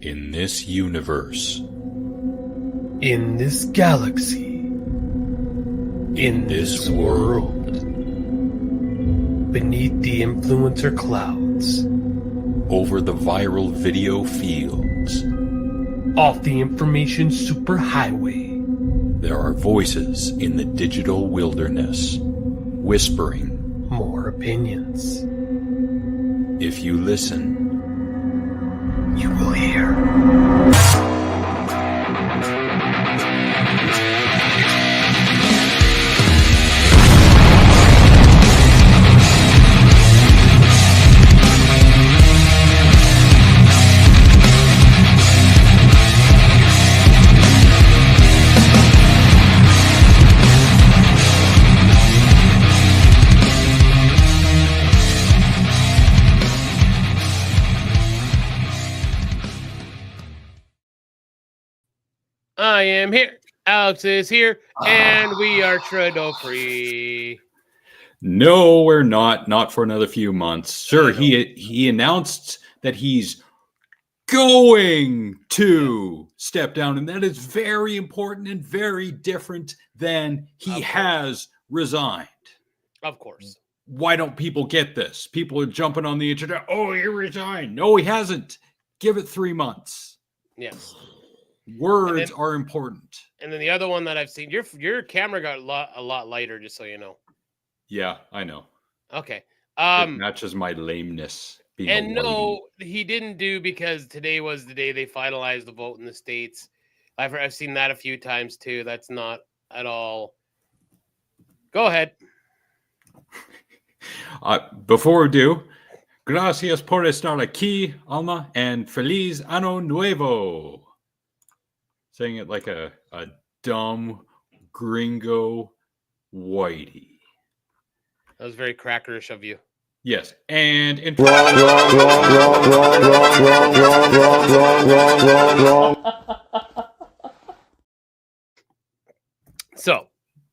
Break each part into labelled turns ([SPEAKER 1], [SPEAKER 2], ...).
[SPEAKER 1] In this universe,
[SPEAKER 2] in this galaxy, in this world, beneath the influencer clouds,
[SPEAKER 1] over the viral video fields,
[SPEAKER 2] off the information superhighway,
[SPEAKER 1] there are voices in the digital wilderness, whispering
[SPEAKER 2] more opinions.
[SPEAKER 1] If you listen,
[SPEAKER 2] you will hear. I am here. Alex is here, and we are Trudeau free.
[SPEAKER 1] No, we're not. Not for another few months. Sure, he announced that he's going to step down, and that is very important and very different than he has resigned.
[SPEAKER 2] Of course.
[SPEAKER 1] Why don't people get this? People are jumping on the internet. Oh, he resigned. No, he hasn't. Give it 3 months.
[SPEAKER 2] Yes.
[SPEAKER 1] Words are important.
[SPEAKER 2] And then the other one that I've seen, your camera got a lot lighter, just so you know.
[SPEAKER 1] Yeah, I know.
[SPEAKER 2] Okay.
[SPEAKER 1] It matches my lameness.
[SPEAKER 2] And no, he didn't do, because today was the day they finalized the vote in the States. I've seen that a few times too. That's not at all. Go ahead.
[SPEAKER 1] Before we do, gracias por estar aquí, Alma, and feliz año nuevo. Saying it like a dumb gringo whitey.
[SPEAKER 2] That was very crackerish of you.
[SPEAKER 1] Yes, and in
[SPEAKER 2] So,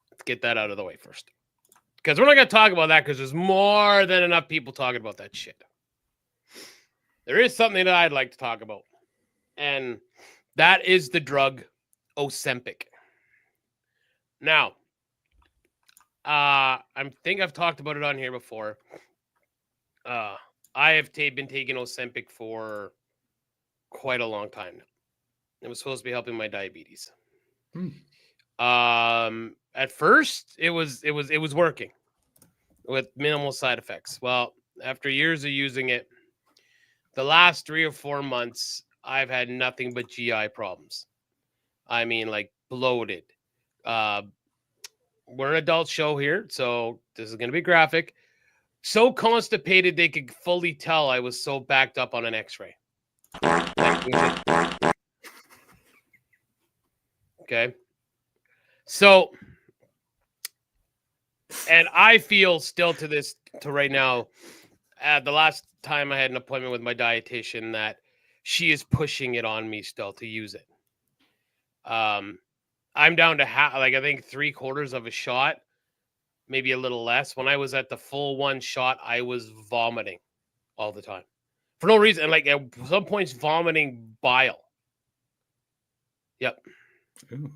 [SPEAKER 2] let's get that out of the way first. Because we're not going to talk about that, because there's more than enough people talking about that shit. There is something that I'd like to talk about. And that is the drug Ozempic. Now, I think I've talked about it on here before. I have been taking Ozempic for quite a long time now. It was supposed to be helping my diabetes. At first, it was working with minimal side effects. Well, after years of using it, the last 3 or 4 months, I've had nothing but GI problems. I mean, like bloated. We're an adult show here, so this is going to be graphic. So constipated they could fully tell I was so backed up on an x-ray. Okay. So, and I feel still to right now, the last time I had an appointment with my dietitian, that she is pushing it on me still to use it. I'm down to I think 3/4 of a shot, maybe a little less. When I was at the full 1 shot, I was vomiting all the time for no reason. Like at some points, vomiting bile. Yep.
[SPEAKER 1] Ooh.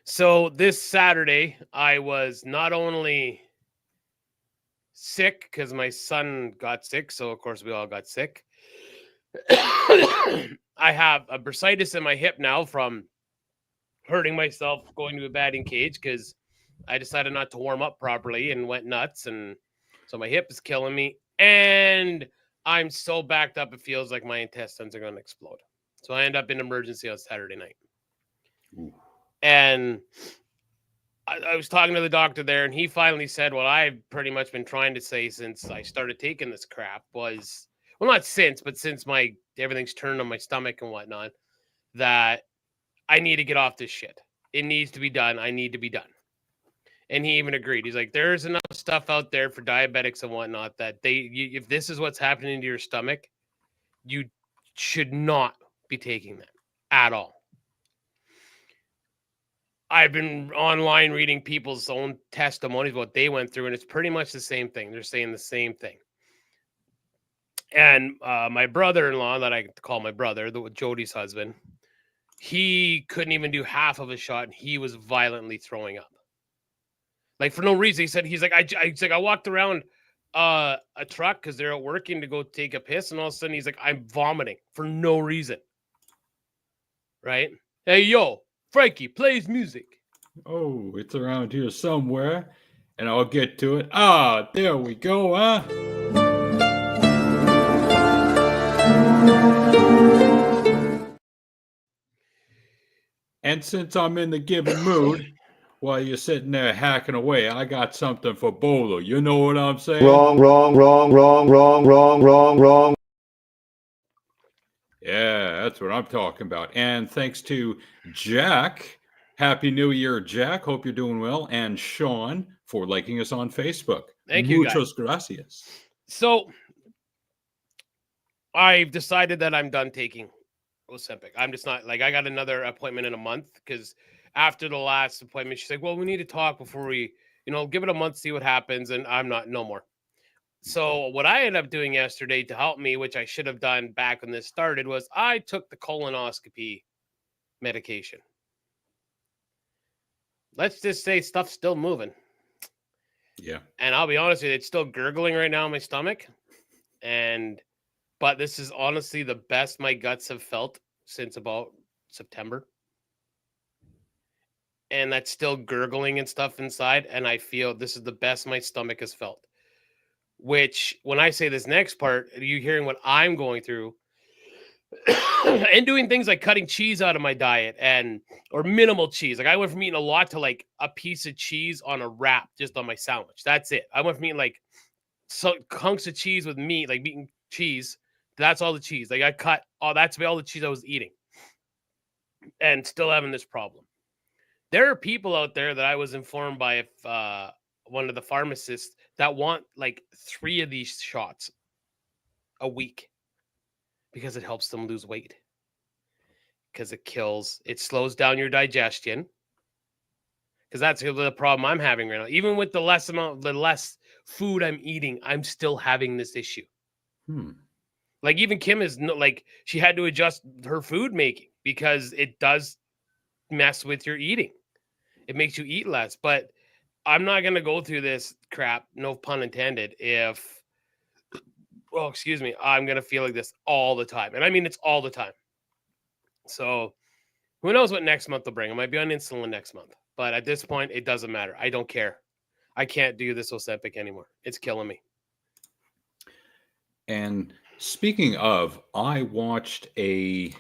[SPEAKER 2] So this Saturday, I was not only sick because my son got sick, so of course we all got sick. I have a bursitis in my hip now from hurting myself going to a batting cage, because I decided not to warm up properly and went nuts, and so my hip is killing me, and I'm so backed up it feels like my intestines are going to explode. So I end up in emergency on Saturday night.
[SPEAKER 1] Ooh.
[SPEAKER 2] And I was talking to the doctor there, and he finally said what I've pretty much been trying to say since I started taking this crap was, well, not since, but since everything's turned on my stomach and whatnot, that I need to get off this shit. It needs to be done. I need to be done. And he even agreed. He's like, there's enough stuff out there for diabetics and whatnot that if this is what's happening to your stomach, you should not be taking that at all. I've been online reading people's own testimonies, what they went through, and it's pretty much the same thing. They're saying the same thing. And my brother-in-law, that I call my brother, Jody's husband, he couldn't even do half of a shot, and he was violently throwing up, like for no reason. He said he's like I walked around a truck because they're out working to go take a piss, and all of a sudden he's like, I'm vomiting for no reason. Right? Hey yo, Frankie, plays music.
[SPEAKER 1] Oh, it's around here somewhere, and I'll get to it. Ah, there we go, huh? And since I'm in the giving mood, while you're sitting there hacking away, I got something for Bolo. You know what I'm saying? Wrong. Yeah, that's what I'm talking about. And thanks to Jack. Happy New Year, Jack. Hope you're doing well. And Sean for liking us on Facebook.
[SPEAKER 2] Thank you, guys.
[SPEAKER 1] Muchas gracias.
[SPEAKER 2] So I've decided that I'm done taking Ozempic. I'm just not, like, I got another appointment in a month because after the last appointment, she's like, well, we need to talk before we, give it a month, see what happens. And I'm not, no more. So what I ended up doing yesterday to help me, which I should have done back when this started, was I took the colonoscopy medication. Let's just say stuff's still moving.
[SPEAKER 1] Yeah.
[SPEAKER 2] And I'll be honest with you, it's still gurgling right now in my stomach. But this is honestly the best my guts have felt since about September. And that's still gurgling and stuff inside. And I feel this is the best my stomach has felt. Which, when I say this next part, you hearing what I'm going through and doing things like cutting cheese out of my diet or minimal cheese. Like I went from eating a lot to like a piece of cheese on a wrap just on my sandwich. That's it. I went from eating like hunks of cheese with meat, like eating cheese. That's all the cheese. Like I cut that's all the cheese I was eating and still having this problem. There are people out there that I was informed by one of the pharmacists that want like 3 of these shots a week because it helps them lose weight. Because it slows down your digestion. Because that's the problem I'm having right now. Even with the less food I'm eating, I'm still having this issue. Like even Kim is she had to adjust her food making because it does mess with your eating. It makes you eat less. But I'm not going to go through this crap, no pun intended, I'm going to feel like this all the time. And I mean, it's all the time. So who knows what next month will bring? I might be on insulin next month. But at this point, it doesn't matter. I don't care. I can't do this Ozempic anymore. It's killing me.
[SPEAKER 1] And speaking of, I watched a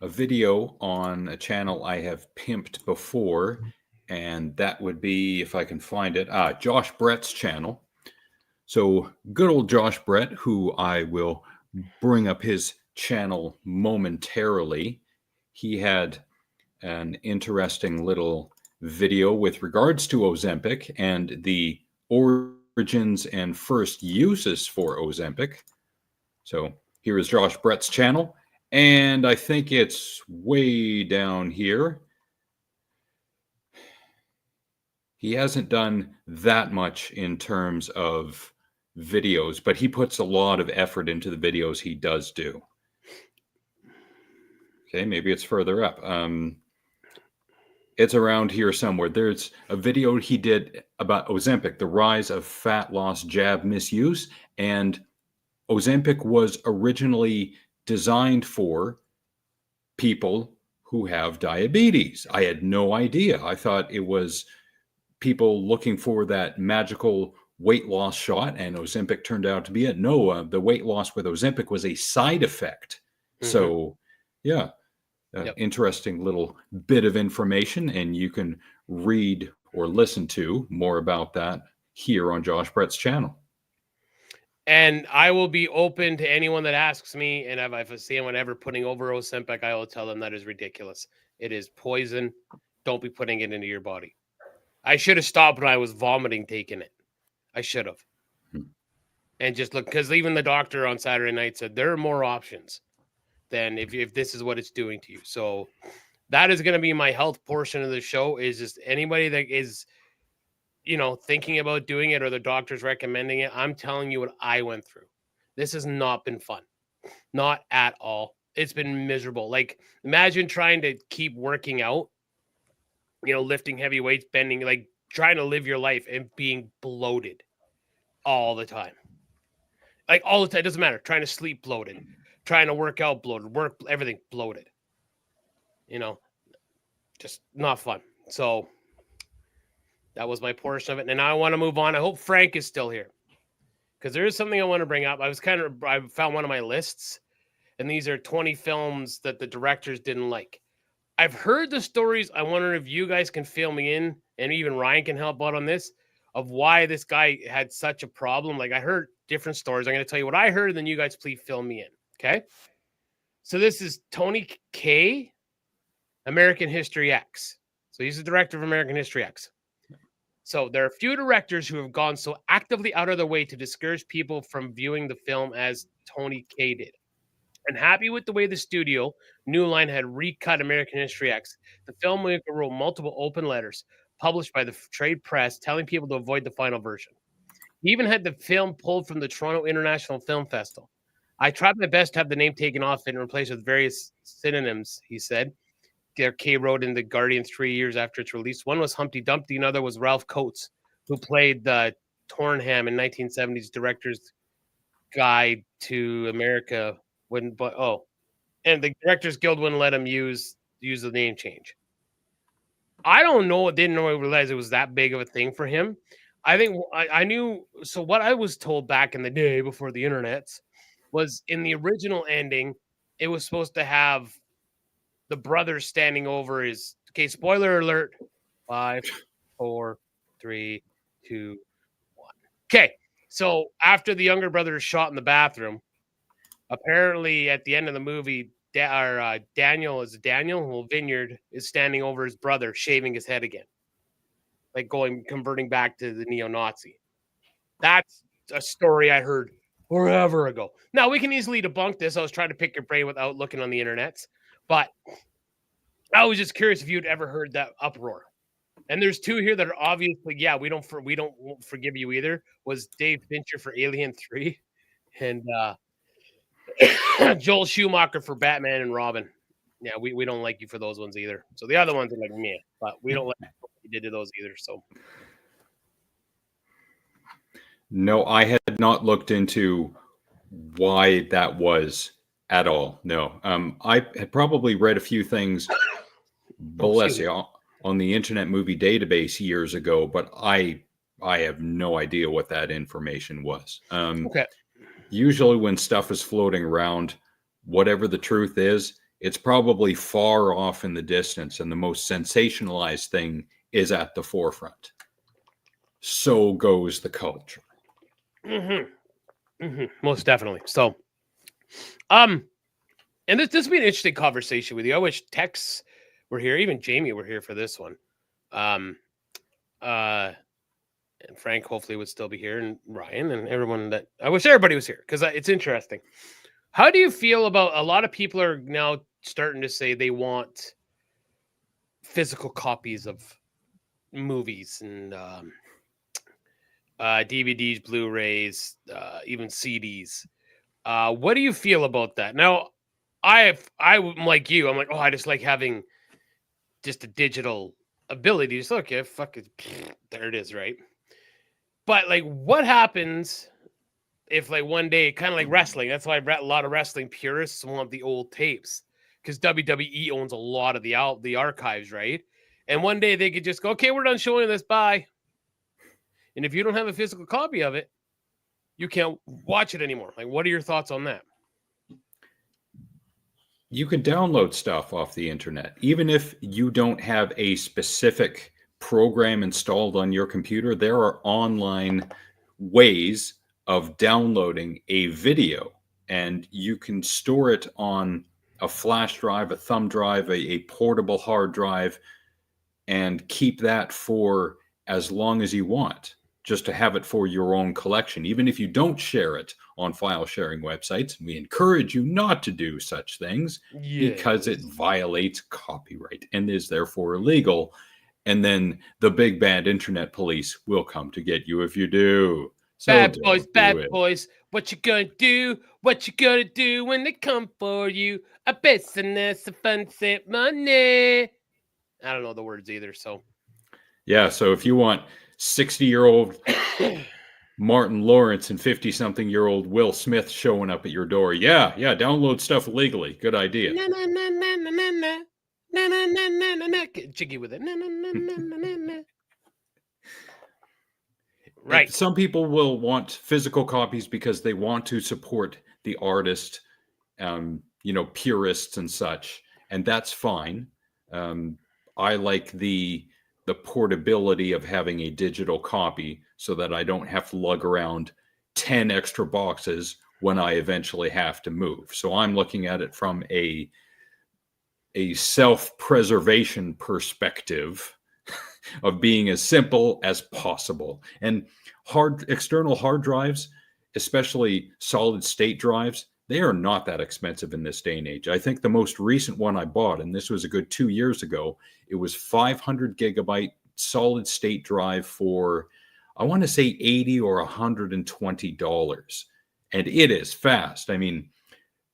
[SPEAKER 1] video on a channel I have pimped before, and that would be, if I can find it, Josh Brett's channel. So good old Josh Brett, who I will bring up his channel momentarily. He had an interesting little video with regards to Ozempic and the origins and first uses for Ozempic. So here is Josh Brett's channel, and I think it's way down here. He hasn't done that much in terms of videos, but he puts a lot of effort into the videos he does do. Okay, maybe it's further up. It's around here somewhere. There's a video he did about Ozempic, the rise of fat loss jab misuse. And Ozempic was originally designed for people who have diabetes. I had no idea. I thought it was people looking for that magical weight loss shot, and Ozempic turned out to be it. No, the weight loss with Ozempic was a side effect. Mm-hmm. So, yeah. Interesting little bit of information, and you can read or listen to more about that here on Josh Brett's channel.
[SPEAKER 2] And I will be open to anyone that asks me, and if I see anyone ever putting over Ozempic, I will tell them that is ridiculous. It is poison. Don't be putting it into your body. I should have stopped when I was vomiting taking it. I should have. And just look, because even the doctor on Saturday night said there are more options than if this is what it's doing to you. So that is going to be my health portion of the show, is just anybody that is, thinking about doing it or the doctor's recommending it. I'm telling you what I went through. This has not been fun. Not at all. It's been miserable. Like, imagine trying to keep working out, lifting heavy weights, bending, like trying to live your life and being bloated all the time. Like all the time. It doesn't matter. Trying to sleep bloated, trying to work out bloated, everything bloated. Just not fun. So that was my portion of it. And now I want to move on. I hope Frank is still here, because there is something I want to bring up. I found one of my lists, and these are 20 films that the directors didn't like. I've heard the stories. I wonder if you guys can fill me in, and even Ryan can help out on this, of why this guy had such a problem. Like, I heard different stories. I'm going to tell you what I heard, and then you guys please fill me in. Okay. So this is Tony K, American History X. So he's the director of American History X. So there are few directors who have gone so actively out of their way to discourage people from viewing the film as Tony K did. And happy with the way the studio, New Line, had recut American History X, the filmmaker wrote multiple open letters published by the trade press telling people to avoid the final version. He even had the film pulled from the Toronto International Film Festival. I tried my best to have the name taken off and replaced with various synonyms, he said. K wrote in The Guardian 3 years after its release. One was Humpty Dumpty, another was Ralph Coates, who played the Tornham in 1970s Director's Guide to America. And the Directors Guild wouldn't let him use the name change. I didn't realize it was that big of a thing for him. I think I knew. So what I was told back in the day before the internet was, in the original ending, it was supposed to have the brother standing over his. Okay, spoiler alert. 5, 4, 3, 2, 1. Okay, so after the younger brother is shot in the bathroom, apparently at the end of the movie, Daniel Vineyard is standing over his brother, shaving his head again, like converting back to the neo-Nazi. That's a story I heard forever ago. Now, we can easily debunk this. I was trying to pick your brain without looking on the internet, but I was just curious if you'd ever heard that uproar. And there's two here that are obviously, we won't forgive you either. Was Dave Fincher for Alien 3 and Joel Schumacher for Batman and Robin. Yeah, we don't like you for those ones either. So the other ones are like meh, but we don't like what you did to those either. So
[SPEAKER 1] no, I had not looked into why that was at all. No, I had probably read a few things, bless you, on the Internet Movie Database years ago, but I have no idea what that information was.
[SPEAKER 2] Okay.
[SPEAKER 1] Usually when stuff is floating around, whatever the truth is, it's probably far off in the distance, and the most sensationalized thing is at the forefront. So goes the culture.
[SPEAKER 2] Most definitely. So, and this will be an interesting conversation with you. I wish Tex were here, even Jamie were here for this one. And Frank hopefully would still be here, and Ryan and everyone. That I wish everybody was here, because it's interesting. How do you feel about, a lot of people are now starting to say they want physical copies of movies and DVDs, Blu-rays, even CDs. What do you feel about that? Now, I'm like you. I'm like, I just like having just a digital ability. Just okay, fuck it, there it is, right? But like, what happens if like one day, kind of like wrestling? That's why a lot of wrestling purists want the old tapes, because WWE owns a lot of the archives, right? And one day they could just go, okay, we're done showing this, bye. And if you don't have a physical copy of it, you can't watch it anymore. Like, what are your thoughts on that?
[SPEAKER 1] You can download stuff off the internet. Even if you don't have a specific program installed on your computer, there are online ways of downloading a video, and you can store it on a flash drive, a thumb drive, a portable hard drive, and keep that for as long as you want, just to have it for your own collection. Even if you don't share it on file sharing websites, we encourage you not to do such things, because it violates copyright and is therefore illegal. And then the big bad internet police will come to get you if you do. So
[SPEAKER 2] bad boys. What you gonna do? What you gonna do when they come for you? A business, a fancy money. I don't know the words either, so.
[SPEAKER 1] Yeah, so if you want 60-year-old Martin Lawrence and 50-something-year-old Will Smith showing up at your door, yeah, download stuff illegally. Good idea.
[SPEAKER 2] Na na na na na na na na na na na na na. Get jiggy with it. Na na na na na na na. Right.
[SPEAKER 1] Some people will want physical copies because they want to support the artist, purists and such, and that's fine. I like the portability of having a digital copy so that I don't have to lug around 10 extra boxes when I eventually have to move. So I'm looking at it from a self-preservation perspective of being as simple as possible. And external hard drives, especially solid state drives, they are not that expensive in this day and age. I think the most recent one I bought, and this was a good 2 years ago, it was 500 gigabyte solid state drive for, I want to say $80 or $120. And it is fast. I mean,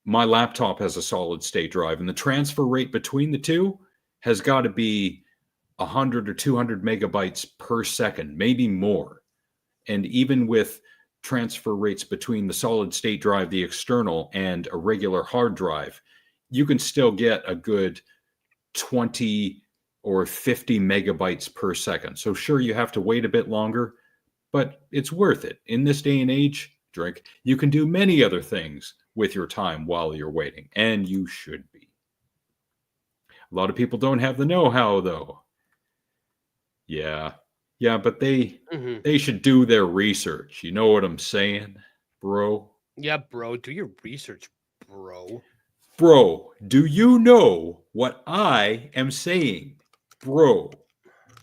[SPEAKER 1] my laptop has a solid state drive, and the transfer rate between the two has got to be 100 or 200 megabytes per second, maybe more. And even with transfer rates between the solid state drive, the external, and a regular hard drive, you can still get a good 20 or 50 megabytes per second. So sure, you have to wait a bit longer, but it's worth it. In this day and age, Drink, you can do many other things with your time while you're waiting, and you should be. A lot of people don't have the know-how, though. Yeah, but they should do their research. You know what I'm saying, bro?
[SPEAKER 2] Yeah, bro, do your research, bro.
[SPEAKER 1] Bro, do you know what I am saying, bro?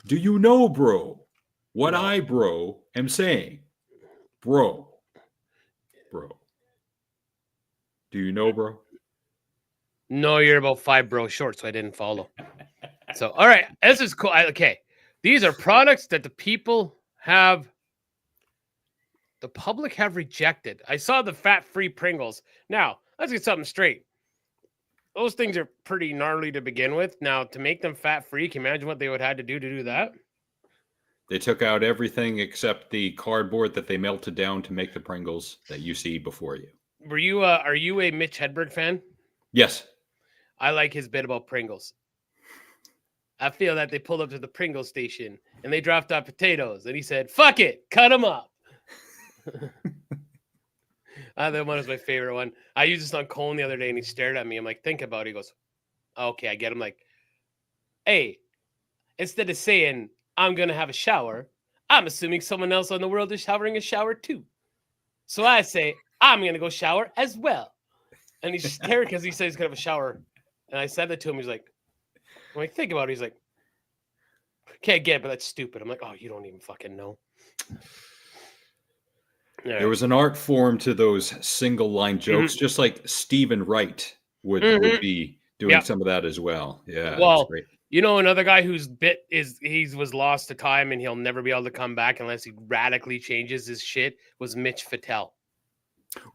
[SPEAKER 1] Do you know, bro, what I, bro, am saying, bro? Do you know, bro?
[SPEAKER 2] No, you're about 5 bro short, so I didn't follow. So, all right, this is cool. Okay, these are products that the public have rejected. I saw the fat-free Pringles. Now, let's get something straight. Those things are pretty gnarly to begin with. Now, to make them fat-free, can you imagine what they would have had to do that?
[SPEAKER 1] They took out everything except the cardboard that they melted down to make the Pringles that you see before you.
[SPEAKER 2] Are you a Mitch Hedberg fan?
[SPEAKER 1] Yes.
[SPEAKER 2] I like his bit about Pringles. I feel that they pulled up to the Pringles station and they dropped off potatoes, and he said, "Fuck it, cut them up." That one was my favorite one. I used this on Colin the other day, and he stared at me. I'm like, "Think about it." He goes, "Okay, I get him." Like, hey, instead of saying I'm gonna have a shower, I'm assuming someone else in the world is having a shower too. So I say, I'm gonna go shower as well. And he's staring because he said he's gonna have a shower. And I said that to him. He's like, when I think about it, he's like, "Can't get it, but that's stupid." I'm like, "Oh, you don't even fucking know."
[SPEAKER 1] Right. There was an art form to those single line jokes, just like Stephen Wright would be doing some of that as well. Yeah.
[SPEAKER 2] Well,
[SPEAKER 1] great.
[SPEAKER 2] You know, another guy whose bit was lost to time and he'll never be able to come back unless he radically changes his shit was Mitch Futile.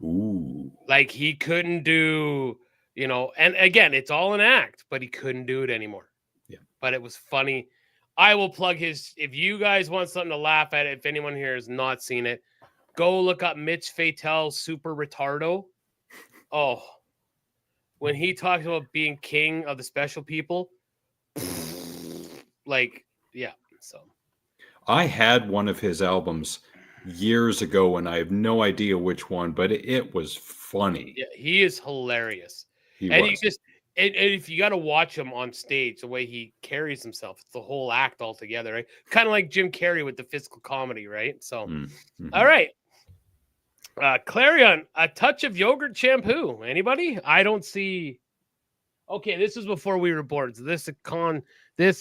[SPEAKER 1] Ooh.
[SPEAKER 2] Like he couldn't do, and again, it's all an act, but he couldn't do it anymore.
[SPEAKER 1] Yeah.
[SPEAKER 2] But it was funny. I will plug if you guys want something to laugh at, if anyone here has not seen it, go look up Mitch Futile Super Retardo. Oh, when he talks about being king of the special people, so.
[SPEAKER 1] I had one of his albums years ago, and I have no idea which one, but it was funny.
[SPEAKER 2] Yeah, he is hilarious. And if you got to watch him on stage, the way he carries himself, it's the whole act altogether, right? Kind of like Jim Carrey with the physical comedy, right? So, All right. Clarion, a touch of yogurt shampoo. Anybody? I don't see. Okay, this is before we were born. So this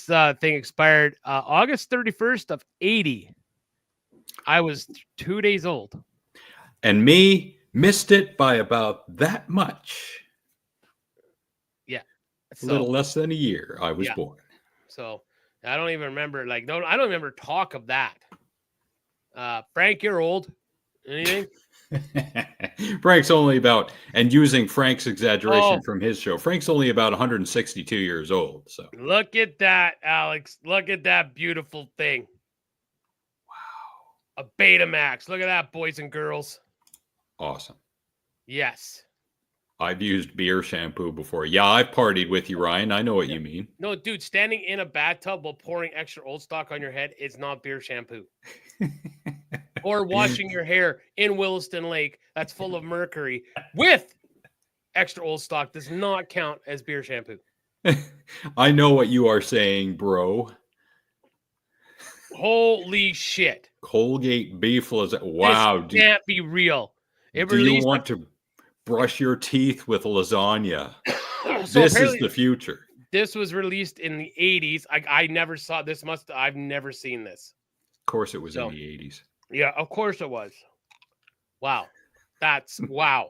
[SPEAKER 2] thing expired August 31st of 80. I was 2 days old.
[SPEAKER 1] And me missed it by about that much.
[SPEAKER 2] Yeah.
[SPEAKER 1] A little less than a year I was born.
[SPEAKER 2] So I don't even remember, I don't remember talk of that. Frank, you're old. Anything?
[SPEAKER 1] Frank's only about, and using Frank's exaggeration
[SPEAKER 2] Oh,
[SPEAKER 1] from his show, Frank's only about 162 years old. So
[SPEAKER 2] look at that, Alex. Look at that beautiful thing. A Betamax. Look at that, boys and girls.
[SPEAKER 1] awesome.
[SPEAKER 2] Yes.
[SPEAKER 1] I've used beer shampoo before. Yeah, I've partied with you, Ryan. I know what you mean.
[SPEAKER 2] No, dude, standing in a bathtub while pouring extra Old Stock on your head is not beer shampoo. Or washing your hair in Williston Lake that's full of mercury with extra Old Stock does not count as beer shampoo.
[SPEAKER 1] I know what you are saying, bro.
[SPEAKER 2] Holy shit.
[SPEAKER 1] Colgate beefless. Wow.
[SPEAKER 2] This can't be real. It
[SPEAKER 1] Do you
[SPEAKER 2] released
[SPEAKER 1] want to brush your teeth with lasagna?
[SPEAKER 2] so
[SPEAKER 1] This is
[SPEAKER 2] apparently
[SPEAKER 1] the future.
[SPEAKER 2] this was released in the 80s. I never saw this. I've never seen this.
[SPEAKER 1] Of course, it was
[SPEAKER 2] So,
[SPEAKER 1] in the 80s.
[SPEAKER 2] Yeah, of course it was. Wow. That's wow.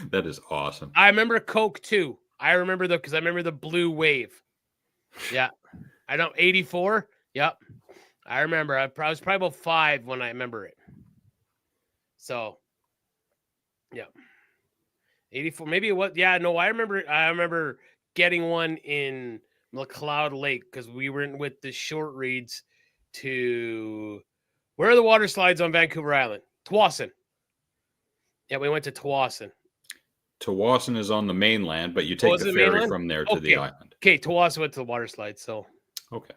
[SPEAKER 1] That is awesome.
[SPEAKER 2] I remember Coke too. I remember because I remember the blue wave. Yeah. I don't 84. Yep. I remember. I was probably about 5 when I remember it. So yeah. 84. Maybe it was. Yeah, no, I remember getting one in McLeod Lake because we went with the short reads to where are the water slides on Vancouver Island? Tawasin. Yeah, we went to Tawasin.
[SPEAKER 1] Tawasin is on the mainland, but you take the ferry
[SPEAKER 2] mainland?
[SPEAKER 1] from there to the island.
[SPEAKER 2] Okay, Tawasin went to the water slide. So
[SPEAKER 1] Okay.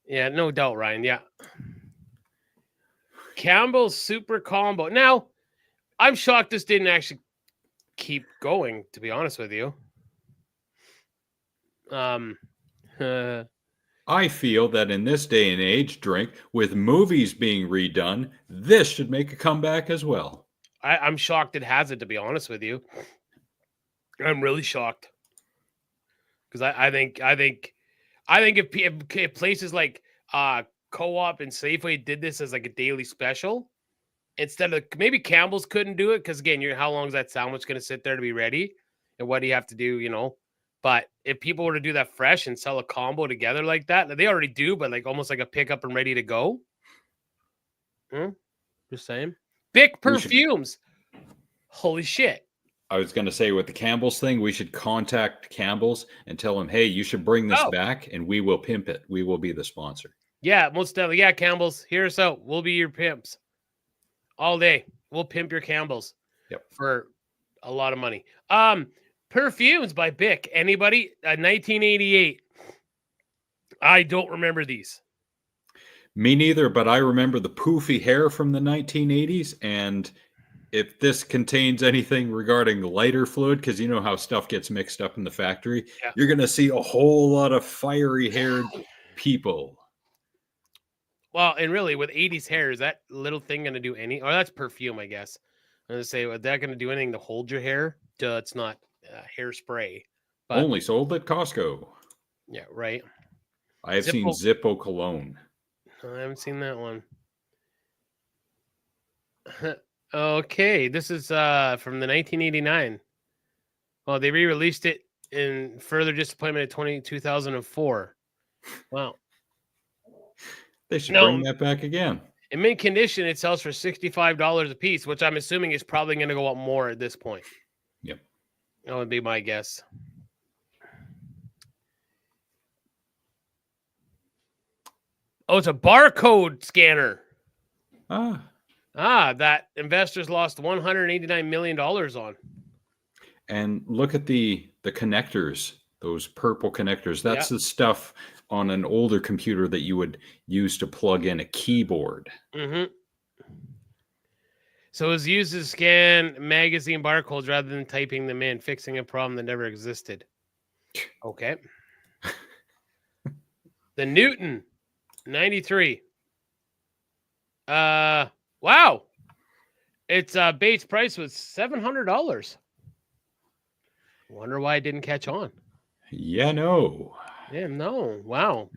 [SPEAKER 2] yeah, no doubt, Ryan. Yeah. Campbell's Super Combo. Now, I'm shocked this didn't actually keep going, to be honest with you.
[SPEAKER 1] I feel that in this day and age, Drink, with movies being redone, this should make a comeback as well.
[SPEAKER 2] I'm shocked it hasn't, to be honest with you. I'm really shocked. Because I think if places like Co-op and Safeway did this as like a daily special, instead of maybe Campbell's couldn't do it because again, how long is that sandwich going to sit there to be ready, and what do you have to do, But if people were to do that fresh and sell a combo together like that, they already do, but like almost like a pickup and ready to go. Just saying. Bic perfumes. Holy shit.
[SPEAKER 1] I was going to say with the Campbell's thing, we should contact Campbell's and tell them, hey, you should bring this back and we will pimp it. We will be the sponsor.
[SPEAKER 2] Yeah, most definitely. Yeah, Campbell's, hear us out. We'll be your pimps all day. We'll pimp your Campbell's for a lot of money. Perfumes by Bic. Anybody? 1988. I don't remember these.
[SPEAKER 1] Me neither, but I remember the poofy hair from the 1980s. And if this contains anything regarding lighter fluid, because you know how stuff gets mixed up in the factory, you're going to see a whole lot of fiery haired people.
[SPEAKER 2] Well, and really with 80s hair, is that little thing going to do any, or that's perfume, I guess. I'm going to say, is that going to do anything to hold your hair? It's not hairspray. But
[SPEAKER 1] only sold at Costco.
[SPEAKER 2] Yeah, right.
[SPEAKER 1] I have seen Zippo cologne.
[SPEAKER 2] I haven't seen that one. Okay, this is from the 1989. Well, they re-released it in Further Disappointment in 2004. Wow.
[SPEAKER 1] They should bring that back again.
[SPEAKER 2] In mint condition, it sells for $65 a piece, which I'm assuming is probably going to go up more at this point.
[SPEAKER 1] Yep.
[SPEAKER 2] That would be my guess. Oh, it's a barcode scanner. That investors lost $189 million on.
[SPEAKER 1] And look at the connectors, those purple connectors. That's the stuff on an older computer that you would use to plug in a keyboard.
[SPEAKER 2] Mm-hmm. So it was used to scan magazine barcodes rather than typing them in, fixing a problem that never existed. Okay. The Newton 93. Wow. Its base price was $700. Wonder why it didn't catch on.
[SPEAKER 1] Yeah, no.
[SPEAKER 2] Yeah, no. Wow.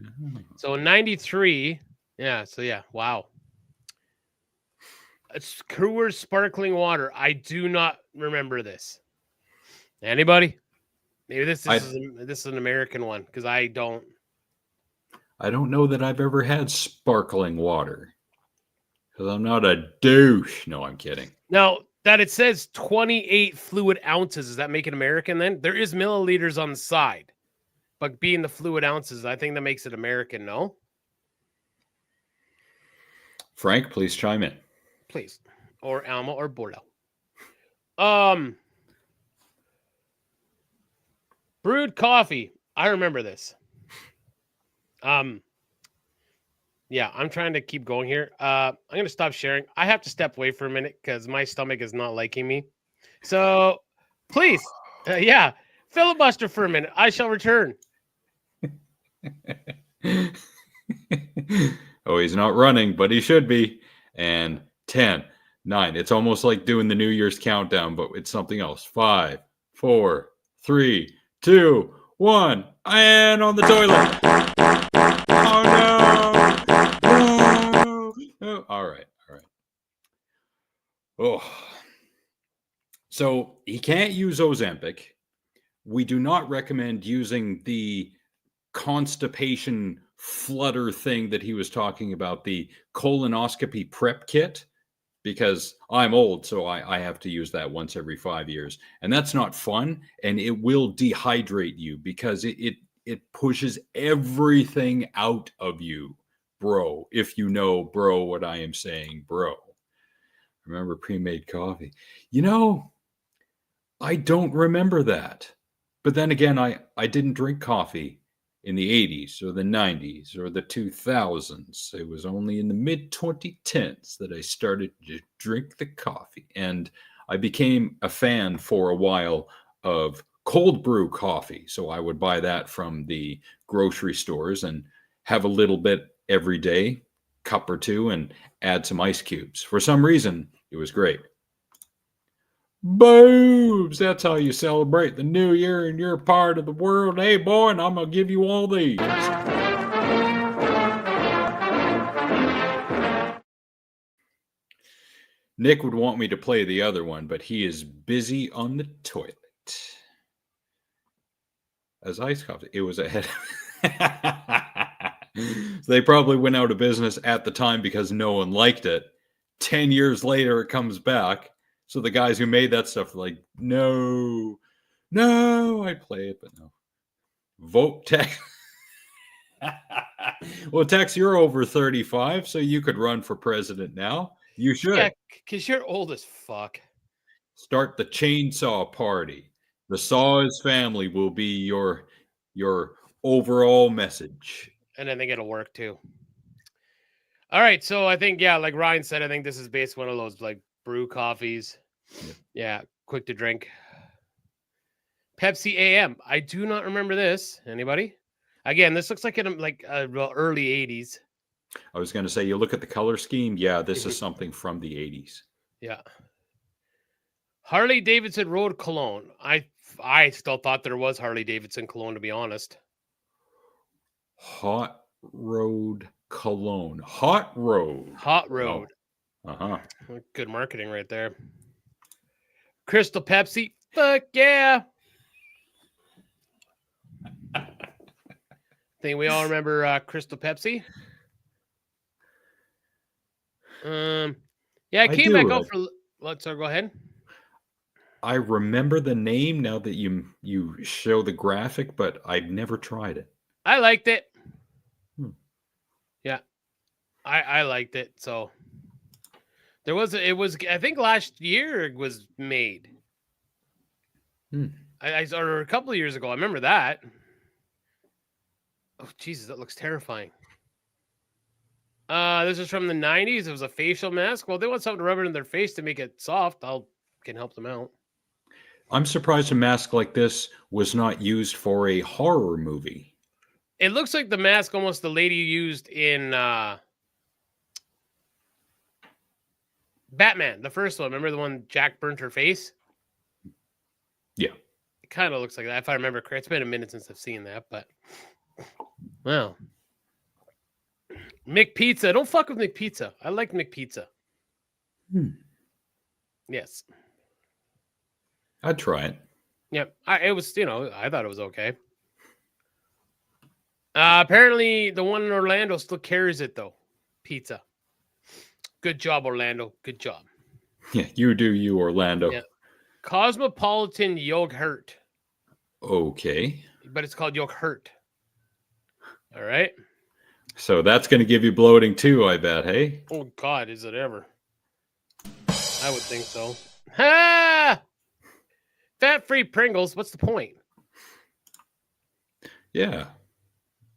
[SPEAKER 2] So 93. Yeah, so yeah, wow. It's Coors sparkling water. I do not remember this. Anybody? Maybe this is an American one because I don't
[SPEAKER 1] know that I've ever had sparkling water because I'm not a douche. No, I'm kidding.
[SPEAKER 2] Now, that it says 28 fluid ounces. Does that make it American then? There is milliliters on the side, but being the fluid ounces, I think that makes it American, no?
[SPEAKER 1] Frank, please chime in.
[SPEAKER 2] Please. Or Alma or Bordeaux. Brewed coffee. I remember this. Yeah, I'm trying to keep going here. I'm going to stop sharing. I have to step away for a minute because my stomach is not liking me. So please, yeah, filibuster for a minute. I shall return.
[SPEAKER 1] Oh, he's not running, but he should be. And 10, 9. It's almost like doing the New Year's countdown, but it's something else. 5, 4, 3, 2, 1. And on the toilet. Oh, no. No. All right. Oh. So he can't use Ozempic. We do not recommend using the constipation flutter thing that he was talking about, the colonoscopy prep kit, because I'm old, so I have to use that once every 5 years. And that's not fun, and it will dehydrate you because it pushes everything out of you, bro. If you know, bro, what I am saying, bro. Remember pre-made coffee. I don't remember that. But then again, I didn't drink coffee in the 80s or the 90s or the 2000s. It was only in the mid-2010s that I started to drink the coffee. And I became a fan for a while of cold brew coffee. So I would buy that from the grocery stores and have a little bit every day, cup or two, and add some ice cubes. For some reason, it was great. Boobs! That's how you celebrate the new year in your part of the world. Hey, boy, and I'm going to give you all these. Nick would want me to play the other one, but he is busy on the toilet. As ice coffee, it was ahead. They probably went out of business at the time because no one liked it. 10 years later, it comes back. So the guys who made that stuff are like, no, I'd play it, but no. Vote Tex. Well, Tex, you're over 35, so you could run for president now. You should.
[SPEAKER 2] Yeah, because you're old as fuck.
[SPEAKER 1] Start the chainsaw party. The Saw is family will be your overall message.
[SPEAKER 2] And I think it'll work too. All right, so I think, yeah, like Ryan said, I think this is basically one of those like brew coffees. Yeah, quick to drink. Pepsi A.M. I do not remember this. Anybody? Again, this looks like early 80s.
[SPEAKER 1] I was going to say, you look at the color scheme. Yeah, this is something from the 80s.
[SPEAKER 2] Yeah. Harley Davidson Road Cologne. I still thought there was Harley Davidson cologne, to be honest.
[SPEAKER 1] Hot Road Cologne. Hot Road.
[SPEAKER 2] Hot Road.
[SPEAKER 1] Oh. Uh-huh.
[SPEAKER 2] Good marketing right there. Crystal Pepsi. Fuck yeah. Think we all remember Crystal Pepsi? Yeah, it came back out for... Let's go ahead.
[SPEAKER 1] I remember the name now that you show the graphic, but I've never tried it.
[SPEAKER 2] I liked it. Yeah, I liked it. So it was. I think last year it was made. Or a couple of years ago. I remember that. Oh Jesus, that looks terrifying. This is from the 90s. It was a facial mask. Well, they want something to rub it in their face to make it soft. Can help them out.
[SPEAKER 1] I'm surprised a mask like this was not used for a horror movie.
[SPEAKER 2] It looks like the mask almost the lady used in Batman, the first one. Remember the one Jack burnt her face?
[SPEAKER 1] Yeah.
[SPEAKER 2] It kind of looks like that, if I remember correct. It's been a minute since I've seen that, but well. McPizza. Don't fuck with McPizza. I like McPizza. Yes.
[SPEAKER 1] I'd try it.
[SPEAKER 2] Yep. It was, I thought it was okay. Apparently, the one in Orlando still carries it, though. Pizza. Good job, Orlando. Good job.
[SPEAKER 1] Yeah, you do you, Orlando.
[SPEAKER 2] Yeah. Cosmopolitan yogurt.
[SPEAKER 1] Okay.
[SPEAKER 2] But it's called yogurt. All right.
[SPEAKER 1] So that's going to give you bloating too, I bet, hey?
[SPEAKER 2] Oh, God, is it ever? I would think so. Ha! Fat-free Pringles. What's the point?
[SPEAKER 1] Yeah.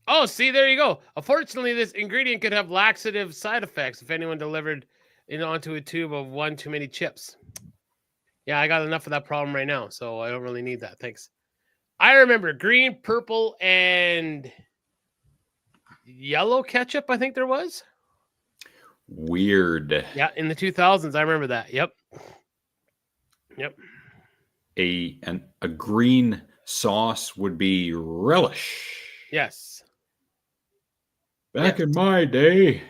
[SPEAKER 2] Oh, see, there you go. Unfortunately, this ingredient could have laxative side effects if anyone delivered it onto a tube of one too many chips. Yeah, I got enough of that problem right now, so I don't really need that. Thanks. I remember green, purple, and yellow ketchup, I think there was.
[SPEAKER 1] Weird.
[SPEAKER 2] Yeah, in the 2000s, I remember that. Yep.
[SPEAKER 1] A green sauce would be relish.
[SPEAKER 2] Yes.
[SPEAKER 1] Back in my day.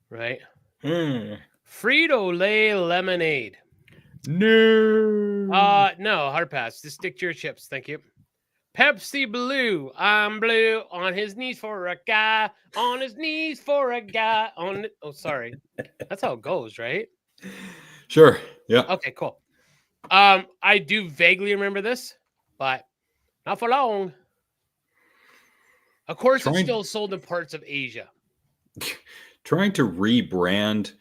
[SPEAKER 2] Right.
[SPEAKER 1] Hmm.
[SPEAKER 2] Frito-Lay lemonade.
[SPEAKER 1] No.
[SPEAKER 2] No, hard pass. Just stick to your chips. Thank you. Pepsi Blue. I'm blue on his knees for a guy. On his knees for a guy. Oh, sorry. That's how it goes, right?
[SPEAKER 1] Sure. Yeah.
[SPEAKER 2] Okay, cool. I do vaguely remember this, but not for long. Of course, it's still sold in parts of Asia.
[SPEAKER 1] Trying to rebrand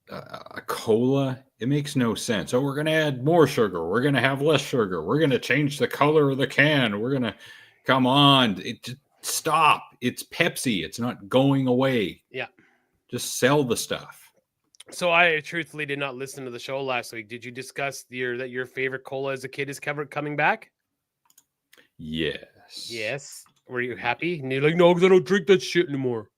[SPEAKER 1] a cola, it makes no sense. Oh, we're going to add more sugar. We're going to have less sugar. We're going to change the color of the can. We're going to, come on, stop. It's Pepsi. It's not going away.
[SPEAKER 2] Yeah.
[SPEAKER 1] Just sell the stuff.
[SPEAKER 2] So I truthfully did not listen to the show last week. Did you discuss that your favorite cola as a kid is coming back?
[SPEAKER 1] Yes.
[SPEAKER 2] Yes. Were you happy? And you're like, no, because I don't drink that shit anymore.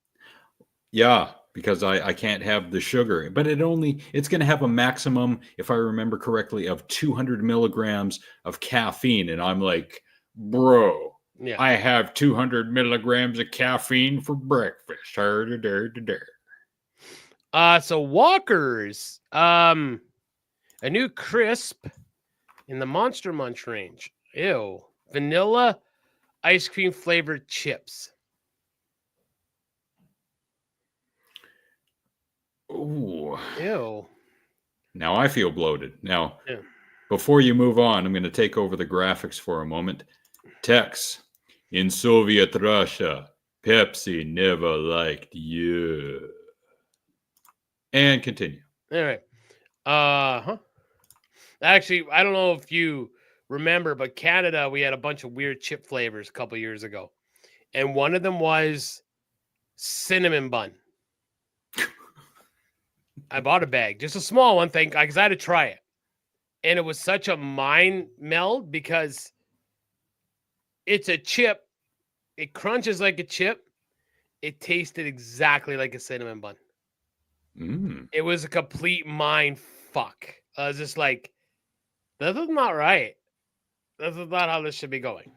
[SPEAKER 1] Yeah, because I can't have the sugar. But it's going to have a maximum, if I remember correctly, of 200 milligrams of caffeine. And I'm like, bro,
[SPEAKER 2] yeah.
[SPEAKER 1] I have 200 milligrams of caffeine for breakfast.
[SPEAKER 2] So Walker's, a new crisp in the Monster Munch range. Ew. Vanilla ice cream flavored chips.
[SPEAKER 1] Ooh.
[SPEAKER 2] Ew.
[SPEAKER 1] Now I feel bloated. Now, before you move on, I'm going to take over the graphics for a moment. Tex, in Soviet Russia, Pepsi never liked you. And continue.
[SPEAKER 2] All right. Actually, I don't know if you remember, but Canada, we had a bunch of weird chip flavors a couple years ago. And one of them was cinnamon bun. I bought a bag, just a small one, because I had to try it. And it was such a mind meld because it's a chip. It crunches like a chip. It tasted exactly like a cinnamon bun. It was a complete mind fuck. I was just like, this is not right. This is not how this should be going.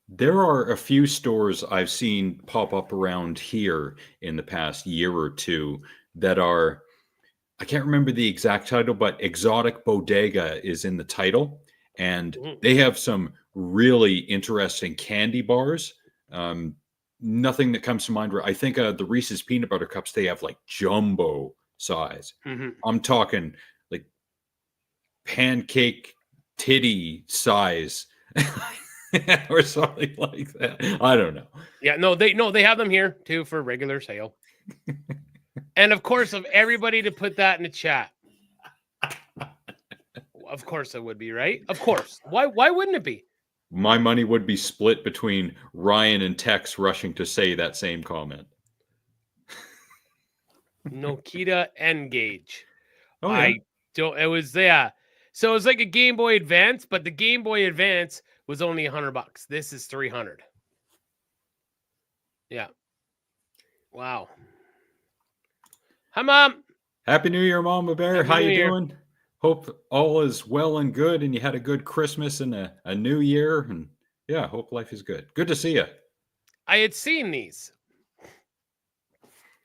[SPEAKER 1] There are a few stores I've seen pop up around here in the past year or two that are, I can't remember the exact title, but Exotic Bodega is in the title. And they have some really interesting candy bars. Nothing that comes to mind. I think the Reese's Peanut Butter Cups, they have like jumbo size. I'm talking like pancake titty size or something like that. I don't know.
[SPEAKER 2] Yeah, they have them here too for regular sale. And of course, of everybody to put that in the chat. Of course it would be, right? Of course. Why wouldn't it be?
[SPEAKER 1] My money would be split between Ryan and Tex rushing to say that same comment.
[SPEAKER 2] Nokia N-Gage.
[SPEAKER 1] Oh, yeah.
[SPEAKER 2] I don't. It was So it was like a Game Boy Advance, but the Game Boy Advance was only $100. This is $300. Yeah. Wow. Hi, Mom.
[SPEAKER 1] Happy New Year, Mama Bear.
[SPEAKER 2] Happy
[SPEAKER 1] How
[SPEAKER 2] New
[SPEAKER 1] you
[SPEAKER 2] Year.
[SPEAKER 1] doing? Hope all is well and good, and you had a good Christmas and a new year. And yeah, hope life is good. Good to see you.
[SPEAKER 2] I had seen these,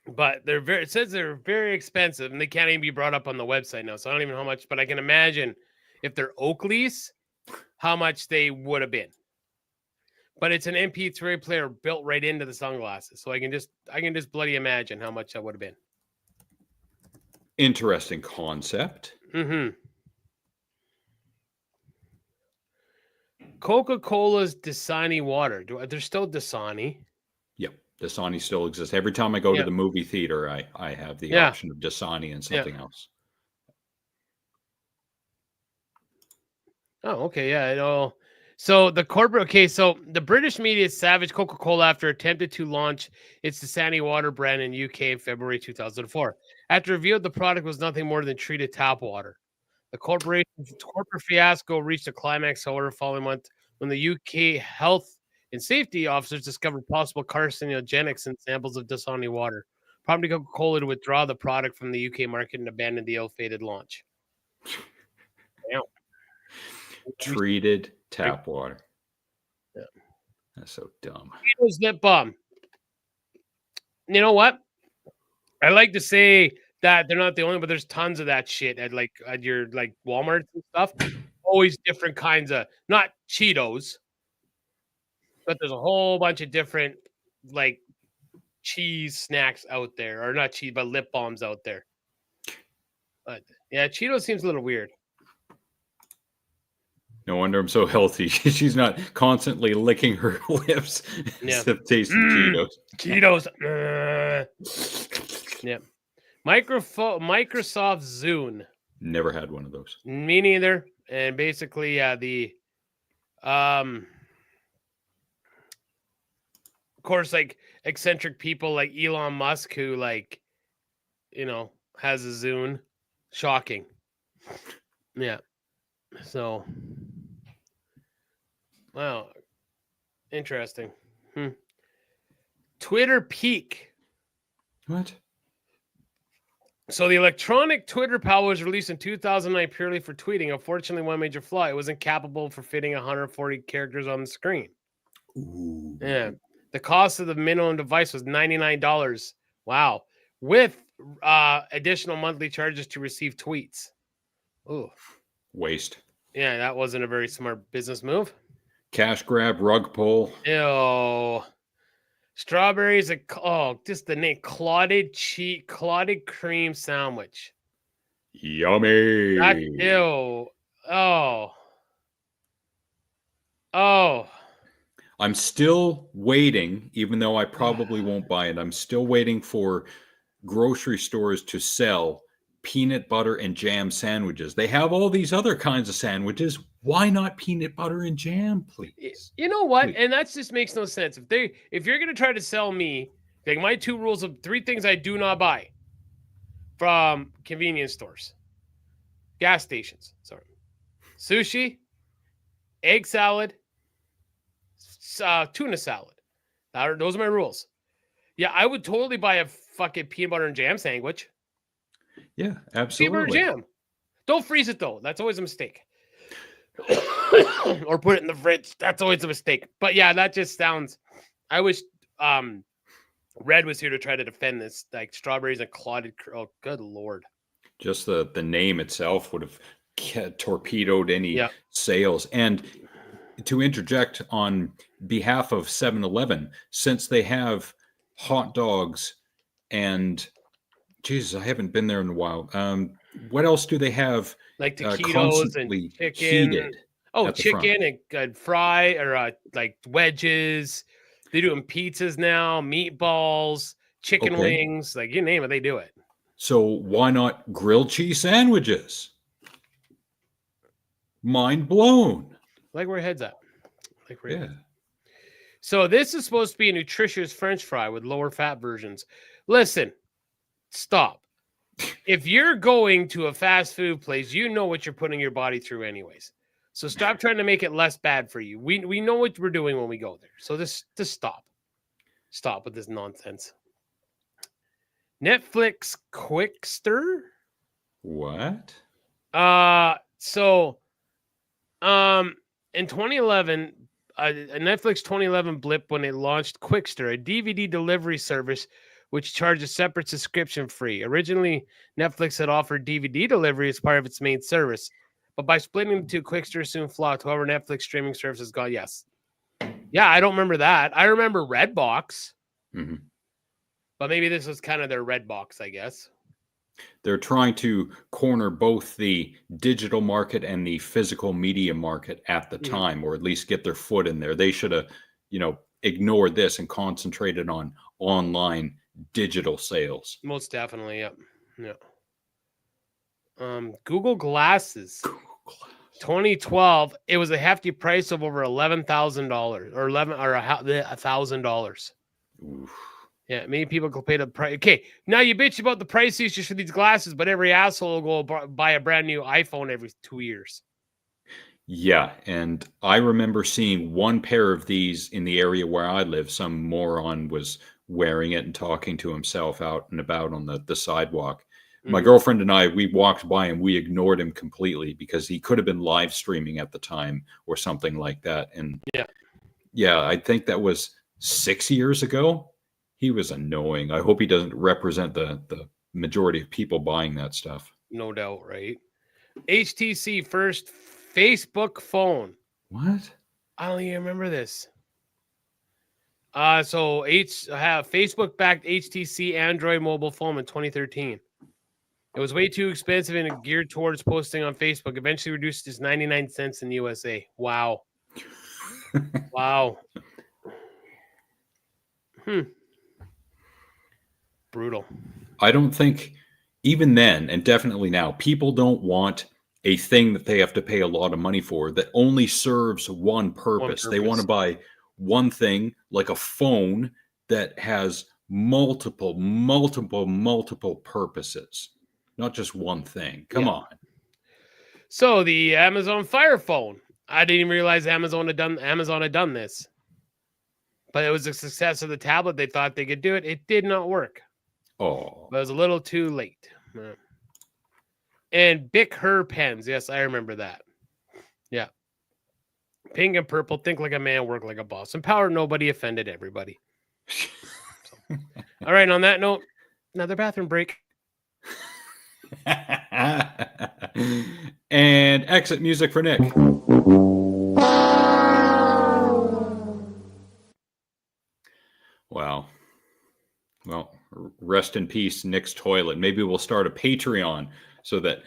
[SPEAKER 2] but it says they're very expensive, and they can't even be brought up on the website now. So I don't even know how much, but I can imagine if they're Oakley's, how much they would have been. But it's an MP3 player built right into the sunglasses, so I can just bloody imagine how much that would have been.
[SPEAKER 1] Interesting concept.
[SPEAKER 2] Mm-hmm. Coca-Cola's Dasani water. There's still Dasani.
[SPEAKER 1] Yep. Dasani still exists. Every time I go to
[SPEAKER 2] Yeah.
[SPEAKER 1] the movie theater, I have the
[SPEAKER 2] Yeah.
[SPEAKER 1] option of Dasani and
[SPEAKER 2] Yeah.
[SPEAKER 1] something else.
[SPEAKER 2] Oh, okay. Yeah, I know. So the corporate, okay, so the British media savaged Coca-Cola after attempted to launch its Dasani water brand in UK in February 2004. After revealed the product was nothing more than treated tap water. The corporation's corporate fiasco reached a climax, however, following month when the UK health and safety officers discovered possible carcinogenics in samples of Dasani water, prompting Coca-Cola to withdraw the product from the UK market and abandon the ill-fated launch. Damn.
[SPEAKER 1] Treated tap water.
[SPEAKER 2] Yeah.
[SPEAKER 1] That's so dumb.
[SPEAKER 2] Cheetos lip balm. You know what? I like to say that they're not the only, but there's tons of that shit at your like Walmart and stuff. Always different kinds of not Cheetos, but there's a whole bunch of different like cheese snacks out there, or not cheese, but lip balms out there. But yeah, Cheetos seems a little weird.
[SPEAKER 1] No wonder I'm so healthy. She's not constantly licking her lips
[SPEAKER 2] Yeah.
[SPEAKER 1] instead of tasting Cheetos.
[SPEAKER 2] Cheetos. Yeah. Microsoft Zune.
[SPEAKER 1] Never had one of those.
[SPEAKER 2] Me neither. And basically, of course, like eccentric people like Elon Musk, who has a Zune. Shocking. Yeah. So, wow. Interesting. Twitter peak.
[SPEAKER 1] What?
[SPEAKER 2] So the electronic Twitter PAL was released in 2009 purely for tweeting. Unfortunately, one major flaw: it wasn't capable for fitting 140 characters on the screen.
[SPEAKER 1] Ooh.
[SPEAKER 2] Yeah. The cost of the minimum device was $99. Wow. With additional monthly charges to receive tweets. Ooh.
[SPEAKER 1] Waste.
[SPEAKER 2] Yeah, that wasn't a very smart business move.
[SPEAKER 1] Cash grab, rug pull.
[SPEAKER 2] Ew. Strawberries, just the name, clotted cream sandwich.
[SPEAKER 1] Yummy.
[SPEAKER 2] Ew. Oh.
[SPEAKER 1] I'm still waiting, even though I probably won't buy it. I'm still waiting for grocery stores to sell peanut butter and jam sandwiches. They have all these other kinds of sandwiches. Why not peanut butter and jam, please?
[SPEAKER 2] You know what?
[SPEAKER 1] Please.
[SPEAKER 2] And that just makes no sense. If you're gonna try to sell me, like my 2 rules of 3 things I do not buy from convenience stores, gas stations, sorry, sushi, egg salad, tuna salad. Those are my rules. Yeah, I would totally buy a fucking peanut butter and jam sandwich.
[SPEAKER 1] Yeah,
[SPEAKER 2] Peanut butter
[SPEAKER 1] absolutely.
[SPEAKER 2] and jam. Don't freeze it though. That's always a mistake. Or put it in the fridge. That's always a mistake. But yeah, that just sounds. I wish Red was here to try to defend this. Like strawberries and clotted. Oh, good lord!
[SPEAKER 1] Just the name itself would have torpedoed any
[SPEAKER 2] Yeah.
[SPEAKER 1] sales. And to interject on behalf of 7-Eleven, since they have hot dogs and Jesus, I haven't been there in a while. What else do they have?
[SPEAKER 2] Like taquitos
[SPEAKER 1] Constantly
[SPEAKER 2] and chicken.
[SPEAKER 1] heated.
[SPEAKER 2] Oh,
[SPEAKER 1] at the front.
[SPEAKER 2] chicken and fry or like wedges. They're doing pizzas now, meatballs, chicken
[SPEAKER 1] Okay.
[SPEAKER 2] wings. Like you name it, they do it.
[SPEAKER 1] So why not grilled cheese sandwiches? Mind blown.
[SPEAKER 2] Like where your head's at. Like where your
[SPEAKER 1] Yeah.
[SPEAKER 2] head's at. So this is supposed to be a nutritious French fry with lower fat versions. Listen, stop. If you're going to a fast food place, you know what you're putting your body through anyways. So stop trying to make it less bad for you. We know what we're doing when we go there. So just stop. Stop with this nonsense. Netflix Quickster.
[SPEAKER 1] What?
[SPEAKER 2] In 2011, a Netflix 2011 blip when it launched Quickster, a DVD delivery service which charged a separate subscription fee. Originally, Netflix had offered DVD delivery as part of its main service, but by splitting the two, Quickster soon flopped. However, Netflix streaming service has gone, yes. Yeah, I don't remember that. I remember Redbox,
[SPEAKER 1] Mm-hmm.
[SPEAKER 2] but maybe this was kind of their Redbox, I guess.
[SPEAKER 1] They're trying to corner both the digital market and the physical media market at the time, or at least get their foot in there. They should have, ignored this and concentrated on online digital sales.
[SPEAKER 2] Most definitely, yeah. Google Glasses. 2012, it was a hefty price of over $11,000 or $1,000. Yeah, many people could pay the price. Okay, now you bitch about the prices just for these glasses, but every asshole will go buy a brand new iPhone every 2 years.
[SPEAKER 1] Yeah, and I remember seeing one pair of these in the area where I live. Some moron was wearing it and talking to himself out and about on the sidewalk. My girlfriend and I, we walked by and we ignored him completely because he could have been live streaming at the time or something like that. And yeah, I think that was 6 years ago. He was annoying. I hope he doesn't represent the majority of people buying that stuff.
[SPEAKER 2] No doubt, right? HTC first Facebook phone.
[SPEAKER 1] What?
[SPEAKER 2] I don't even remember this. So Facebook backed HTC Android mobile phone in 2013. It was way too expensive and geared towards posting on Facebook. Eventually reduced to 99 cents in the USA. Wow. Wow. Brutal.
[SPEAKER 1] I don't think even then, and definitely now, people don't want a thing that they have to pay a lot of money for that only serves one purpose. They want to buy one thing, like a phone that has multiple purposes, not just one thing. Come on.
[SPEAKER 2] So the Amazon Fire Phone. I didn't even realize Amazon had done this. But it was a success of the tablet. They thought they could do it. It did not work.
[SPEAKER 1] Oh.
[SPEAKER 2] But it was a little too late. And Bic Her pens. Yes, I remember that. Yeah. Pink and purple. Think like a man, work like a boss. Empower nobody, offended everybody. All right, on that note, another bathroom break.
[SPEAKER 1] And exit music for Nick. Wow. Well, rest in peace, Nick's toilet. Maybe we'll start a Patreon so that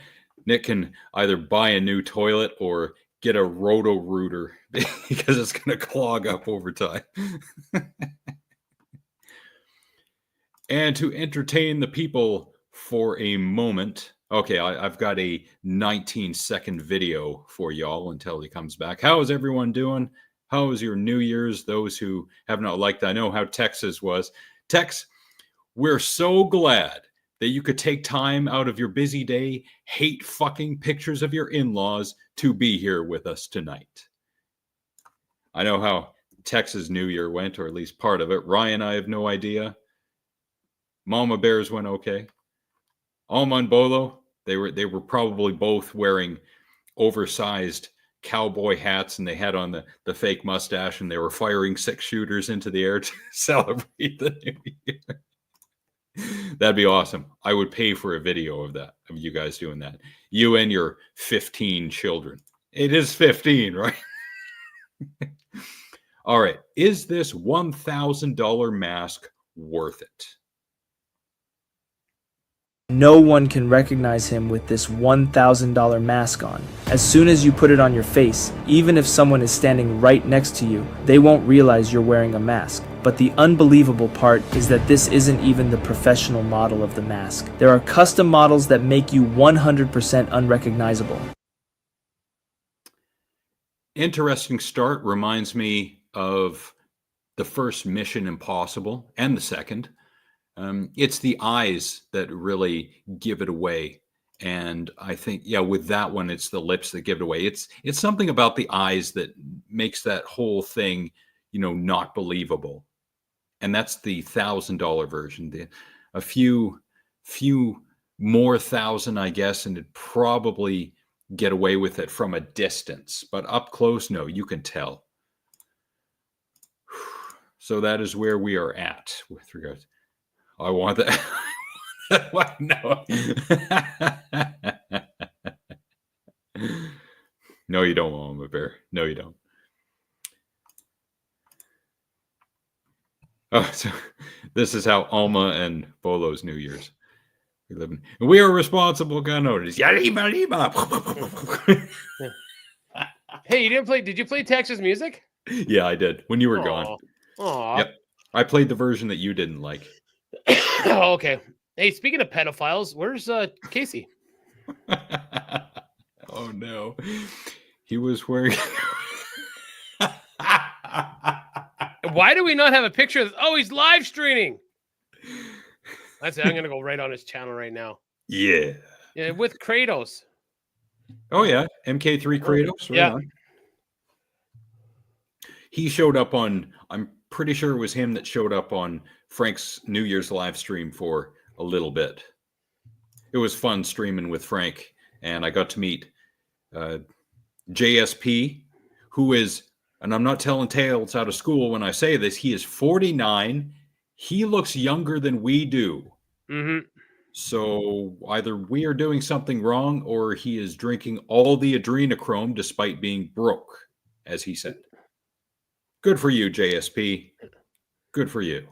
[SPEAKER 1] Nick can either buy a new toilet or get a Roto-Rooter because it's going to clog up over time. And to entertain the people for a moment, okay, I've got a 19-second video for y'all until he comes back. How is everyone doing? How was your New Year's? Those who have not liked, I know how Texas was. Tex, we're so glad that you could take time out of your busy day, hate fucking pictures of your in-laws, to be here with us tonight. I know how Texas New Year went, or at least part of it. Ryan, I have no idea. Mama Bears went okay. Alma and Bolo, they were probably both wearing oversized cowboy hats, and they had on the fake mustache, and they were firing 6-shooters into the air to celebrate the New Year. That'd be awesome. I would pay for a video of that, of you guys doing that. You and your 15 children. It is 15, right? All right. Is this $1,000 mask worth it?
[SPEAKER 3] No one can recognize him with this $1,000 mask on. As soon as you put it on your face, even if someone is standing right next to you, they won't realize you're wearing a mask. But the unbelievable part is that this isn't even the professional model of the mask. There are custom models that make you 100% unrecognizable.
[SPEAKER 1] Interesting start. Reminds me of the first Mission Impossible and the second. It's the eyes that really give it away. And I think, yeah, with that one, it's the lips that give it away. It's something about the eyes that makes that whole thing, not believable. And that's the $1,000 version. A few more thousand, I guess, and it'd probably get away with it from a distance. But up close, no, you can tell. So that is where we are at with regards. I want that. What? No. No, you don't, Mama Bear. No, you don't. Oh, so this is how Alma and Bolo's New Year's. We are responsible gun owners. Yarima,
[SPEAKER 2] Hey, you didn't play? Did you play Texas music?
[SPEAKER 1] Yeah, I did when you were gone.
[SPEAKER 2] Oh,
[SPEAKER 1] Yep, I played the version that you didn't like.
[SPEAKER 2] Okay. Hey, speaking of pedophiles, where's Casey?
[SPEAKER 1] Oh no, he was wearing.
[SPEAKER 2] Why do we not have a picture of this? Oh, he's live streaming. That's it. I'm gonna go right on his channel right now.
[SPEAKER 1] Yeah.
[SPEAKER 2] Yeah, with Kratos.
[SPEAKER 1] Oh yeah, MK3 Kratos. Right
[SPEAKER 2] Yeah.
[SPEAKER 1] on. He showed up on. I'm pretty sure it was him that showed up on Frank's New Year's live stream for a little bit. It was fun streaming with Frank, and I got to meet JSP, who is, and I'm not telling tales out of school when I say this, he is 49. He looks younger than we do.
[SPEAKER 2] Mm-hmm.
[SPEAKER 1] So either we are doing something wrong or he is drinking all the adrenochrome despite being broke, as he said. Good for you, JSP. Good for you.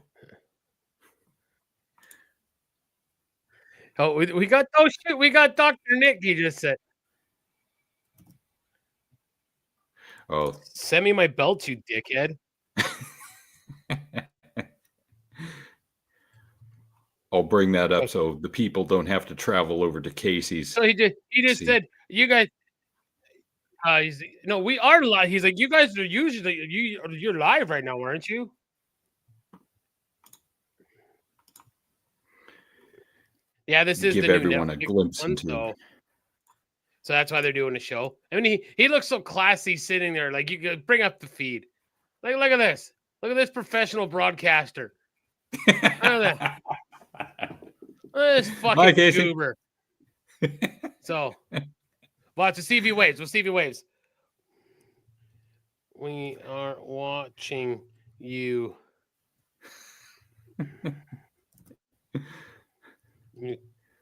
[SPEAKER 2] Oh, we got shit. We got Dr. Nick. He just said,
[SPEAKER 1] Oh,
[SPEAKER 2] "Send me my belt, you dickhead."
[SPEAKER 1] I'll bring that up so the people don't have to travel over to Casey's.
[SPEAKER 2] So he just said, "You guys." No, we are live. He's like, "You guys are usually you're live right now, aren't you?" Yeah, this is
[SPEAKER 1] Give
[SPEAKER 2] the new
[SPEAKER 1] everyone a
[SPEAKER 2] Netflix
[SPEAKER 1] glimpse
[SPEAKER 2] one,
[SPEAKER 1] into.
[SPEAKER 2] so that's why they're doing a show. I mean, he looks so classy sitting there. Like, you could bring up the feed. Like, look at this. Look at this professional broadcaster. Look at that. Look at this fucking goober. So, watch the CV waves. We'll see if he waves. We are watching you. You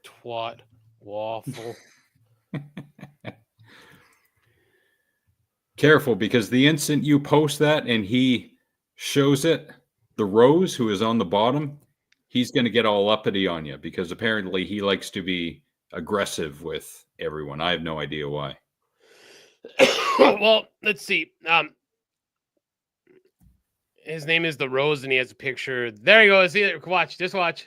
[SPEAKER 2] twat waffle.
[SPEAKER 1] Careful, because the instant you post that and he shows it, the Rose, who is on the bottom, he's going to get all uppity on you because apparently he likes to be aggressive with everyone. I have no idea why.
[SPEAKER 2] Well, let's see. His name is the Rose, and he has a picture. There he goes. See it? Watch. Just watch.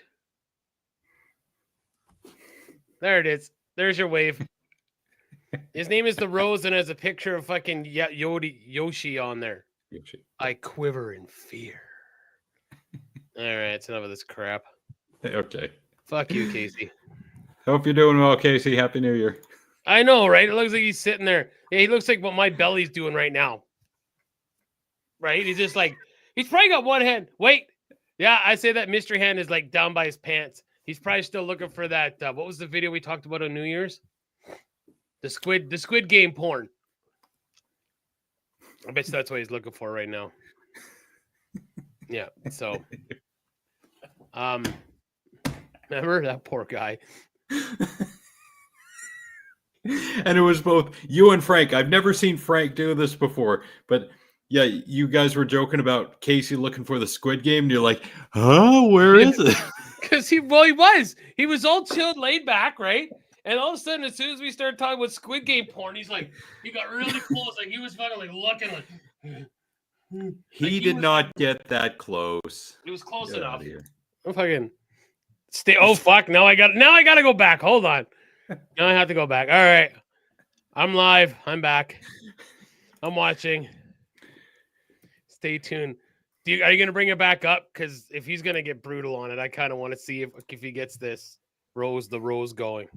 [SPEAKER 2] There it is. There's your wave. His name is the Rose, and has a picture of fucking Yoshi on there.
[SPEAKER 1] Yoshi.
[SPEAKER 2] I quiver in fear. All right, it's enough of this crap.
[SPEAKER 1] Okay.
[SPEAKER 2] Fuck you, Casey.
[SPEAKER 1] Hope you're doing well, Casey. Happy New Year.
[SPEAKER 2] I know, right? It looks like he's sitting there. Yeah, he looks like what my belly's doing right now. Right? He's just like, he's probably got one hand. Wait. Yeah, I say that mystery hand is like down by his pants. He's probably still looking for that. What was the video we talked about on New Year's? The Squid Game porn. I bet you that's what he's looking for right now. Yeah. So, remember that poor guy.
[SPEAKER 1] And it was both you and Frank. I've never seen Frank do this before, but yeah, you guys were joking about Casey looking for the Squid Game, and you're like, "Huh? Where is it?"
[SPEAKER 2] Because he was all chilled, laid back, right? And all of a sudden, as soon as we started talking about Squid Game porn, he got really close, like he was fucking like looking like.
[SPEAKER 1] He did not get that close.
[SPEAKER 2] It was close
[SPEAKER 1] Get
[SPEAKER 2] enough.
[SPEAKER 1] out of here.
[SPEAKER 2] I'm fucking stay. Oh fuck! Now I got to go back. Hold on. Now I have to go back. All right, I'm live. I'm back. I'm watching. Stay tuned. Are you gonna bring it back up? Because if he's gonna get brutal on it, I kind of want to see if he gets this the Rose going.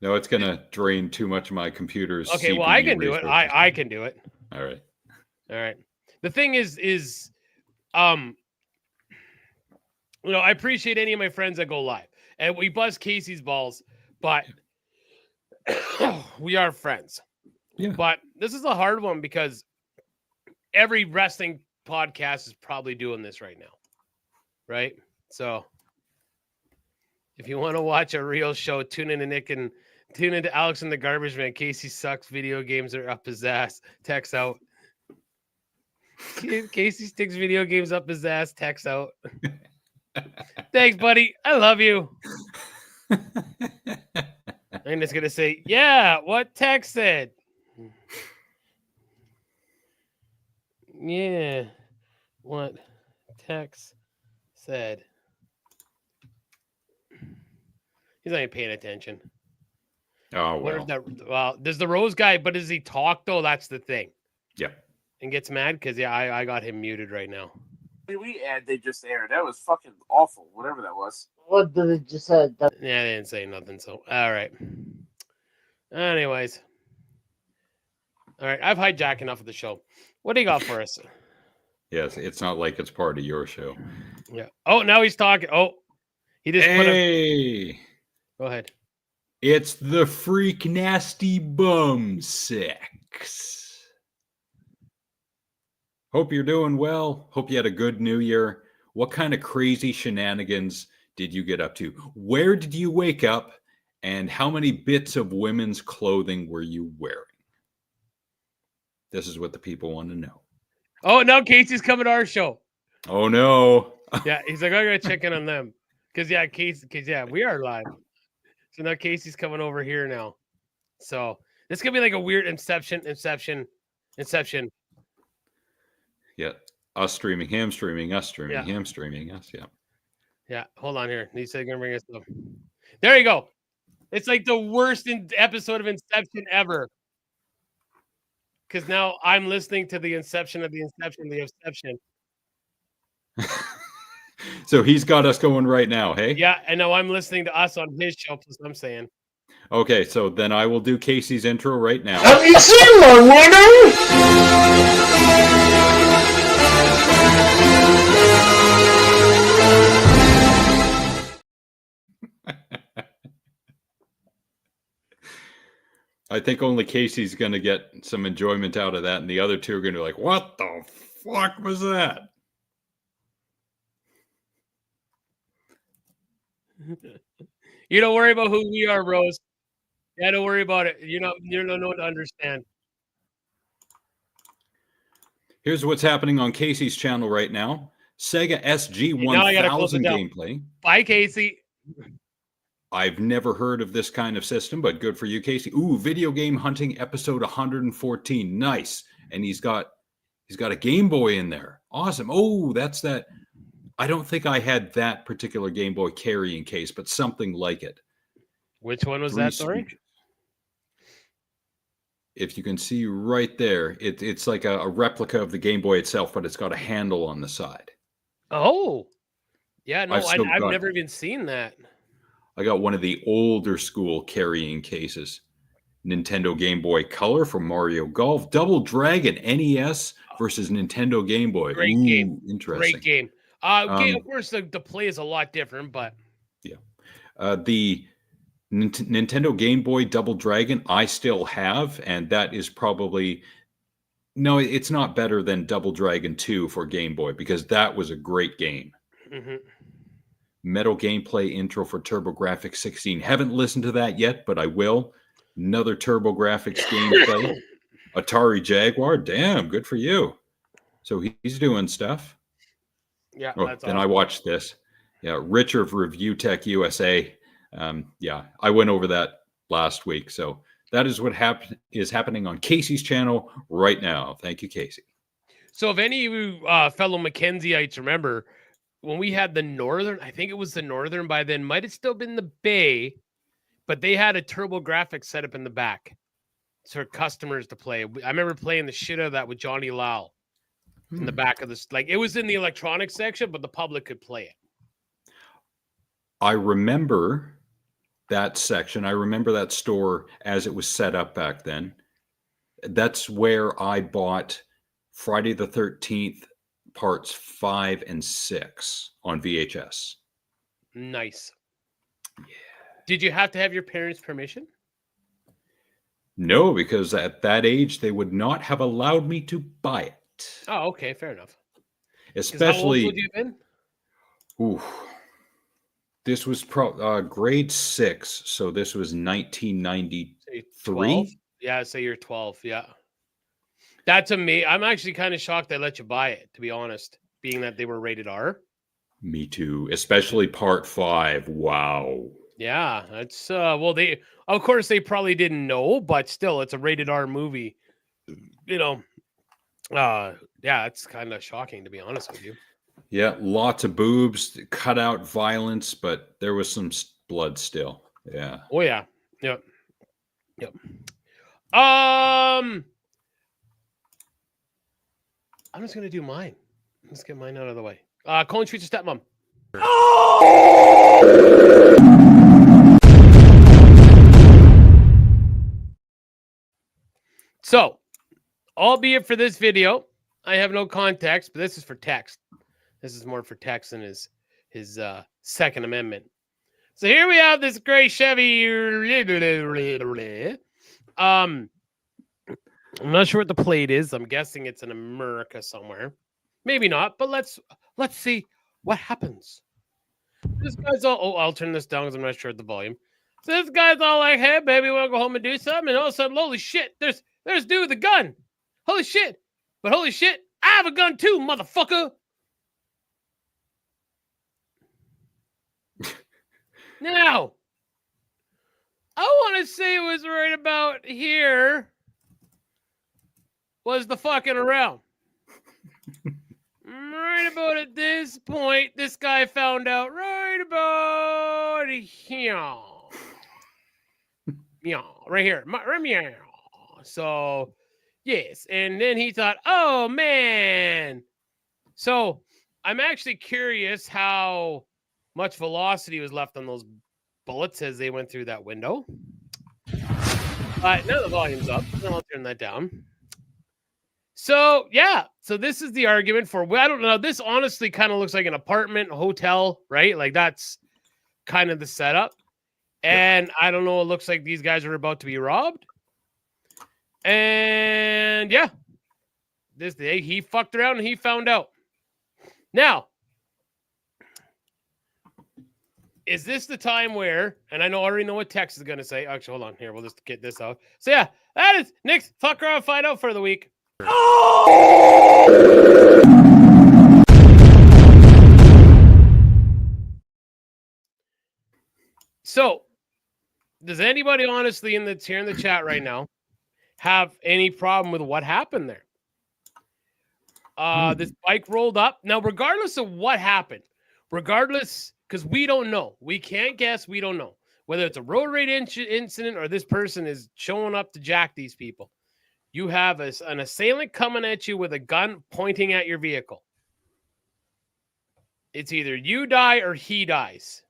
[SPEAKER 1] No, it's gonna drain too much of my computer's.
[SPEAKER 2] Okay, well,
[SPEAKER 1] CPU
[SPEAKER 2] I can do it.
[SPEAKER 1] resources.
[SPEAKER 2] I can do it.
[SPEAKER 1] All right.
[SPEAKER 2] All right. The thing is, I appreciate any of my friends that go live, and we buzz Casey's balls, but we are friends.
[SPEAKER 1] Yeah.
[SPEAKER 2] But this is a hard one because every wrestling podcast is probably doing this right now, right? So if you want to watch a real show, tune into Alex and the Garbage Man. Casey sucks. Video games are up his ass. Text out. Casey sticks video games up his ass. Text out. Thanks, buddy. I love you. I'm just gonna say, yeah, what Tex said. Yeah, what Tex said. He's not even paying attention.
[SPEAKER 1] Oh,
[SPEAKER 2] What if
[SPEAKER 1] well.
[SPEAKER 2] that? Well, does the Rose guy? But does he talk though? That's the thing.
[SPEAKER 1] Yeah.
[SPEAKER 2] And gets mad because I got him muted right now.
[SPEAKER 4] We ad they just aired. That was fucking awful. Whatever that was.
[SPEAKER 5] What did it just said?
[SPEAKER 2] Yeah, they didn't say nothing. So all right. Anyways, all right. I've hijacked enough of the show. What do you got for us?
[SPEAKER 1] Yes, it's not like it's part of your show.
[SPEAKER 2] Yeah. Oh, now he's talking. Oh, he just put a.
[SPEAKER 1] Hey,
[SPEAKER 2] Go ahead.
[SPEAKER 1] it's the freak nasty bum sex. Hope you're doing well. Hope you had a good new year. What kind of crazy shenanigans did you get up to? Where did you wake up? And how many bits of women's clothing were you wearing? This is what the people want to know.
[SPEAKER 2] Oh, now Casey's coming to our show.
[SPEAKER 1] Oh, no.
[SPEAKER 2] Yeah, he's like, I gotta check in on them. Because we are live. So now Casey's coming over here now. So this could be like a weird inception.
[SPEAKER 1] Yeah. Us streaming him, streaming us, streaming
[SPEAKER 2] Yeah.
[SPEAKER 1] him, streaming us. Yeah.
[SPEAKER 2] Yeah, hold on here. He said gonna bring us up. There you go. It's like the worst episode of Inception ever. Because now I'm listening to the inception of the inception, the inception.
[SPEAKER 1] So he's got us going right now, hey?
[SPEAKER 2] Yeah, and now I'm listening to us on his show, plus I'm saying.
[SPEAKER 1] Okay, so then I will do Casey's intro right now.
[SPEAKER 5] Have you seen my winner?
[SPEAKER 1] I think only Casey's going to get some enjoyment out of that, and the other two are going to be like, what the fuck was that?
[SPEAKER 2] You don't worry about who we are, Rose. Yeah, don't worry about it. You don't know to understand.
[SPEAKER 1] Here's what's happening on Casey's channel right now. Sega
[SPEAKER 2] Now I gotta close it
[SPEAKER 1] SG-1000
[SPEAKER 2] down.
[SPEAKER 1] gameplay.
[SPEAKER 2] Bye, Casey.
[SPEAKER 1] I've never heard of this kind of system, but good for you, Casey. Ooh, video game hunting episode 114. Nice. And he's got a Game Boy in there. Awesome. Oh, that's that. I don't think I had that particular Game Boy carrying case, but something like it.
[SPEAKER 2] Which one was that, sorry?
[SPEAKER 1] If you can see right there, it's like a replica of the Game Boy itself, but it's got a handle on the side.
[SPEAKER 2] Oh. Yeah, no, I've
[SPEAKER 1] got-
[SPEAKER 2] never even seen that.
[SPEAKER 1] I got one of the older school carrying cases. Nintendo Game Boy Color from Mario Golf. Double Dragon NES versus Nintendo Game Boy.
[SPEAKER 2] Great
[SPEAKER 1] Ooh,
[SPEAKER 2] game.
[SPEAKER 1] Interesting.
[SPEAKER 2] Great game. Of course, the play is a lot different, but
[SPEAKER 1] The Nintendo Game Boy Double Dragon I still have, and that is probably... No, it's not better than Double Dragon 2 for Game Boy, because that was a great game.
[SPEAKER 2] Mhm.
[SPEAKER 1] Metal gameplay intro for TurboGrafx 16. Haven't listened to that yet, but I will. Another TurboGrafx gameplay. Atari Jaguar. Damn, good for you. So he's doing stuff.
[SPEAKER 2] Yeah,
[SPEAKER 1] Oh,
[SPEAKER 2] that's
[SPEAKER 1] then
[SPEAKER 2] awesome.
[SPEAKER 1] I watched this. Yeah, Rich of Review Tech USA. Yeah, I went over that last week. So that is what is happening on Casey's channel right now. Thank you, Casey.
[SPEAKER 2] So if any of you fellow Mackenzie'ites remember, when we had the Northern, I think it was the Northern by then, might have still been the Bay, but they had a TurboGrafx set up in the back for customers to play. I remember playing the shit out of that with Johnny Lau in the back of this. Like, it was in the electronics section, but the public could play it.
[SPEAKER 1] I remember that section. I remember that store as it was set up back then. That's where I bought Friday the 13th parts 5 and 6 on VHS.
[SPEAKER 2] Nice. Yeah. Did you have to have your parents' permission?
[SPEAKER 1] No, because at that age, they would not have allowed me to buy it.
[SPEAKER 2] Oh, okay, fair enough. 'Cause how old
[SPEAKER 1] Especially,
[SPEAKER 2] would you have been?
[SPEAKER 1] ooh, this was grade 6, so this was 1993.
[SPEAKER 2] Say 12? Yeah, say you're 12. Yeah. That to me, I'm actually kind of shocked they let you buy it, to be honest, being that they were rated R.
[SPEAKER 1] Me too. Especially part 5. Wow.
[SPEAKER 2] Yeah, that's well, they of course they probably didn't know, but still, it's a rated R movie. You know, yeah, it's kind of shocking to be honest with you.
[SPEAKER 1] Yeah, lots of boobs, cut out violence, but there was some blood still. Yeah.
[SPEAKER 2] Oh yeah, yep, yep. I'm just gonna do mine. Let's get mine out of the way. Colin treats your stepmom. So, albeit for this video, I have no context, but this is for text. This is more for text than his Second Amendment. So here we have this gray Chevy. I'm not sure what the plate is. I'm guessing it's in America somewhere. Maybe not, but let's see what happens. This guy's all, oh, I'll turn this down because I'm not sure at the volume. So this guy's all like, hey, baby, want to go home and do something? And all of a sudden, holy shit, there's dude with a gun. Holy shit. But holy shit, I have a gun too, motherfucker. Now, I want to say it was right about here was the fucking around. Right about at this point, this guy found out right about here. Yeah, right here. Meow. So, yes. And then he thought, oh, man. So, I'm actually curious how much velocity was left on those bullets as they went through that window. Now the volume's up. Then I'll turn that down. So, yeah. So this is the argument for, I don't know. This honestly kind of looks like an apartment, hotel, right? Like that's kind of the setup. And I don't know. It looks like these guys are about to be robbed. And yeah, he fucked around and he found out. Now, is this the time where, and I already know what Tex is going to say. Actually, hold on here. We'll just get this out. So yeah, that is Nick's fuck around, find out for the week. So, does anybody honestly here in the chat right now have any problem with what happened there? This bike rolled up. Now, regardless of what happened, because we don't know. We can't guess. We don't know whether it's a road rage incident or this person is showing up to jack these people. You have an assailant coming at you with a gun pointing at your vehicle. It's either you die or he dies.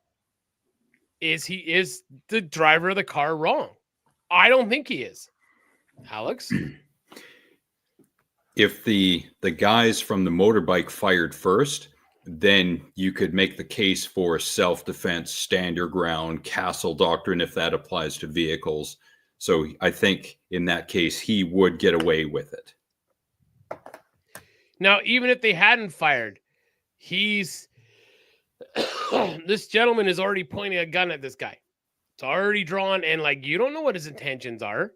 [SPEAKER 2] Is the driver of the car wrong? I don't think he is. Alex?
[SPEAKER 1] If the guys from the motorbike fired first, then you could make the case for self-defense, stand your ground, castle doctrine, if that applies to vehicles. So I think in that case, he would get away with it.
[SPEAKER 2] Now, even if they hadn't fired, this gentleman is already pointing a gun at this guy. It's already drawn, and like, you don't know what his intentions are.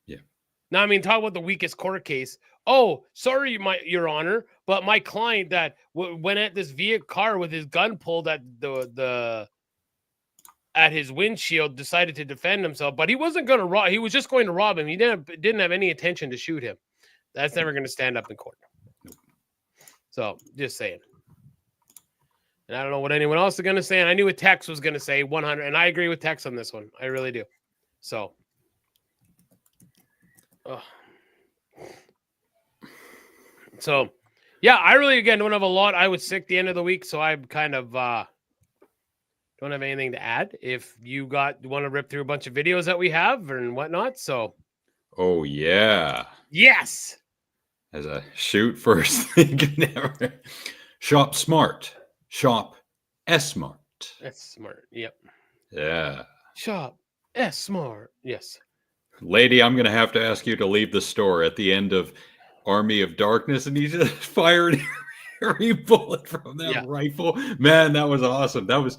[SPEAKER 1] Yeah.
[SPEAKER 2] Now, I mean, talk about the weakest court case. Oh, sorry, Your Honor, but my client that went at this car with his gun pulled at at his windshield decided to defend himself, but he wasn't going to rob. He was just going to rob him. He didn't have any intention to shoot him. That's never going to stand up in court. So, just saying. And I don't know what anyone else is going to say. And I knew what Tex was going to say 100. And I agree with Tex on this one. I really do. So. So, yeah, I really, again, don't have a lot. I was sick the end of the week, so I kind of don't have anything to add. If you want to rip through a bunch of videos that we have and whatnot, so.
[SPEAKER 1] Oh, yeah.
[SPEAKER 2] Yes.
[SPEAKER 1] As a shoot first thing, never. Shop smart. Shop S-Smart.
[SPEAKER 2] S-Smart, yep.
[SPEAKER 1] Yeah.
[SPEAKER 2] Shop S-Smart, yes.
[SPEAKER 1] Lady, I'm going to have to ask you to leave the store at the end of Army of Darkness, and he just fired every bullet from that rifle. Man, that was awesome. That was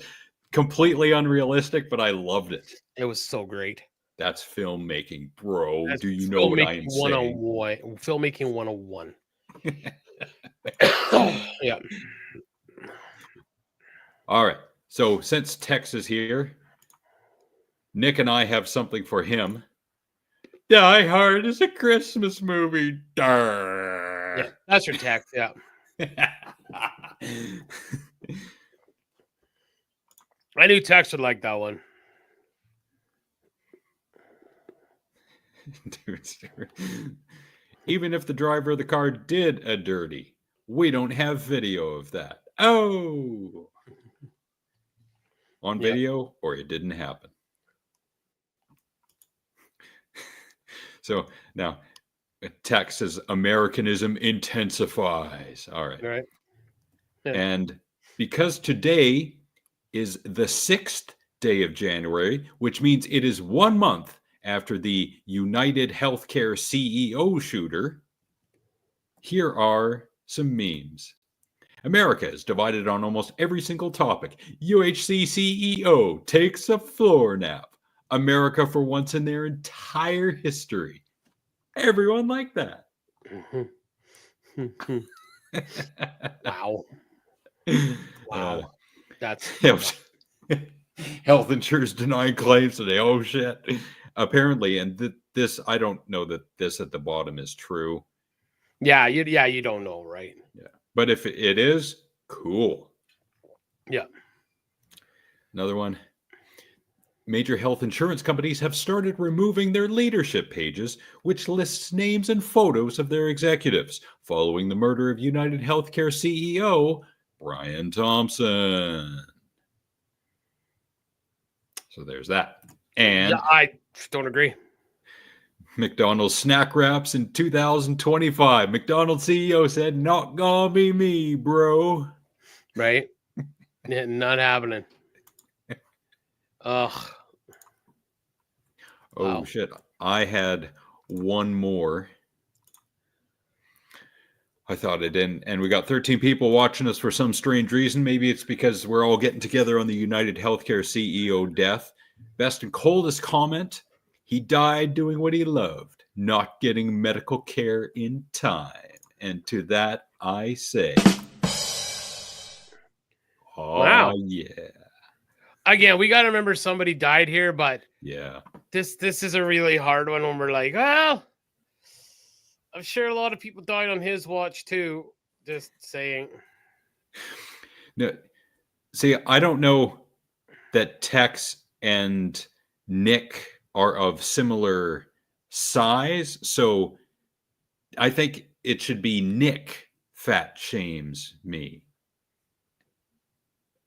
[SPEAKER 1] completely unrealistic, but I loved it.
[SPEAKER 2] It was so great.
[SPEAKER 1] That's filmmaking, bro. Do you know what I'm saying?
[SPEAKER 2] Filmmaking 101. Yeah.
[SPEAKER 1] All right. So since Tex is here, Nick and I have something for him. Die Hard is a Christmas movie. Durr.
[SPEAKER 2] Yeah, that's your text. Yeah. I knew Tex would like that one.
[SPEAKER 1] Even if the driver of the car did a dirty, we don't have video of that. Oh, on
[SPEAKER 2] Yeah.
[SPEAKER 1] video, or it didn't happen. So now, Texas Americanism intensifies. All right.
[SPEAKER 2] All right. Yeah.
[SPEAKER 1] And because today is the 6th day of January, which means it is 1 month after the United Healthcare CEO shooter, here are some memes. America is divided on almost every single topic. UHC CEO takes a floor nap. America for once in their entire history. Everyone like that.
[SPEAKER 2] Wow. Wow. That's
[SPEAKER 1] health insurance denying claims today. Oh shit. Apparently, and this, I don't know that this at the bottom is true.
[SPEAKER 2] yeah, you don't know, right?
[SPEAKER 1] Yeah. But if it is, cool.
[SPEAKER 2] Yeah.
[SPEAKER 1] Another one. Major health insurance companies have started removing their leadership pages, which lists names and photos of their executives, following the murder of United Healthcare CEO Brian Thompson. So there's that. And
[SPEAKER 2] Yeah, I don't agree.
[SPEAKER 1] McDonald's snack wraps in 2025. McDonald's CEO said, "Not gonna be me, bro."
[SPEAKER 2] Right? Yeah, not happening. Ugh.
[SPEAKER 1] Oh
[SPEAKER 2] Wow.
[SPEAKER 1] shit. I had one more. I thought it didn't. And we got 13 people watching us for some strange reason. Maybe it's because we're all getting together on the United Healthcare CEO death. Best and coldest comment. He died doing what he loved, not getting medical care in time. And to that I say, oh,
[SPEAKER 2] Wow.
[SPEAKER 1] yeah.
[SPEAKER 2] Again, we got to remember somebody died here, but
[SPEAKER 1] Yeah.
[SPEAKER 2] this is a really hard one when we're like, well, I'm sure a lot of people died on his watch too. Just saying.
[SPEAKER 1] No, see, I don't know that Tex and Nick are of similar size. So I think it should be Nick fat shames me.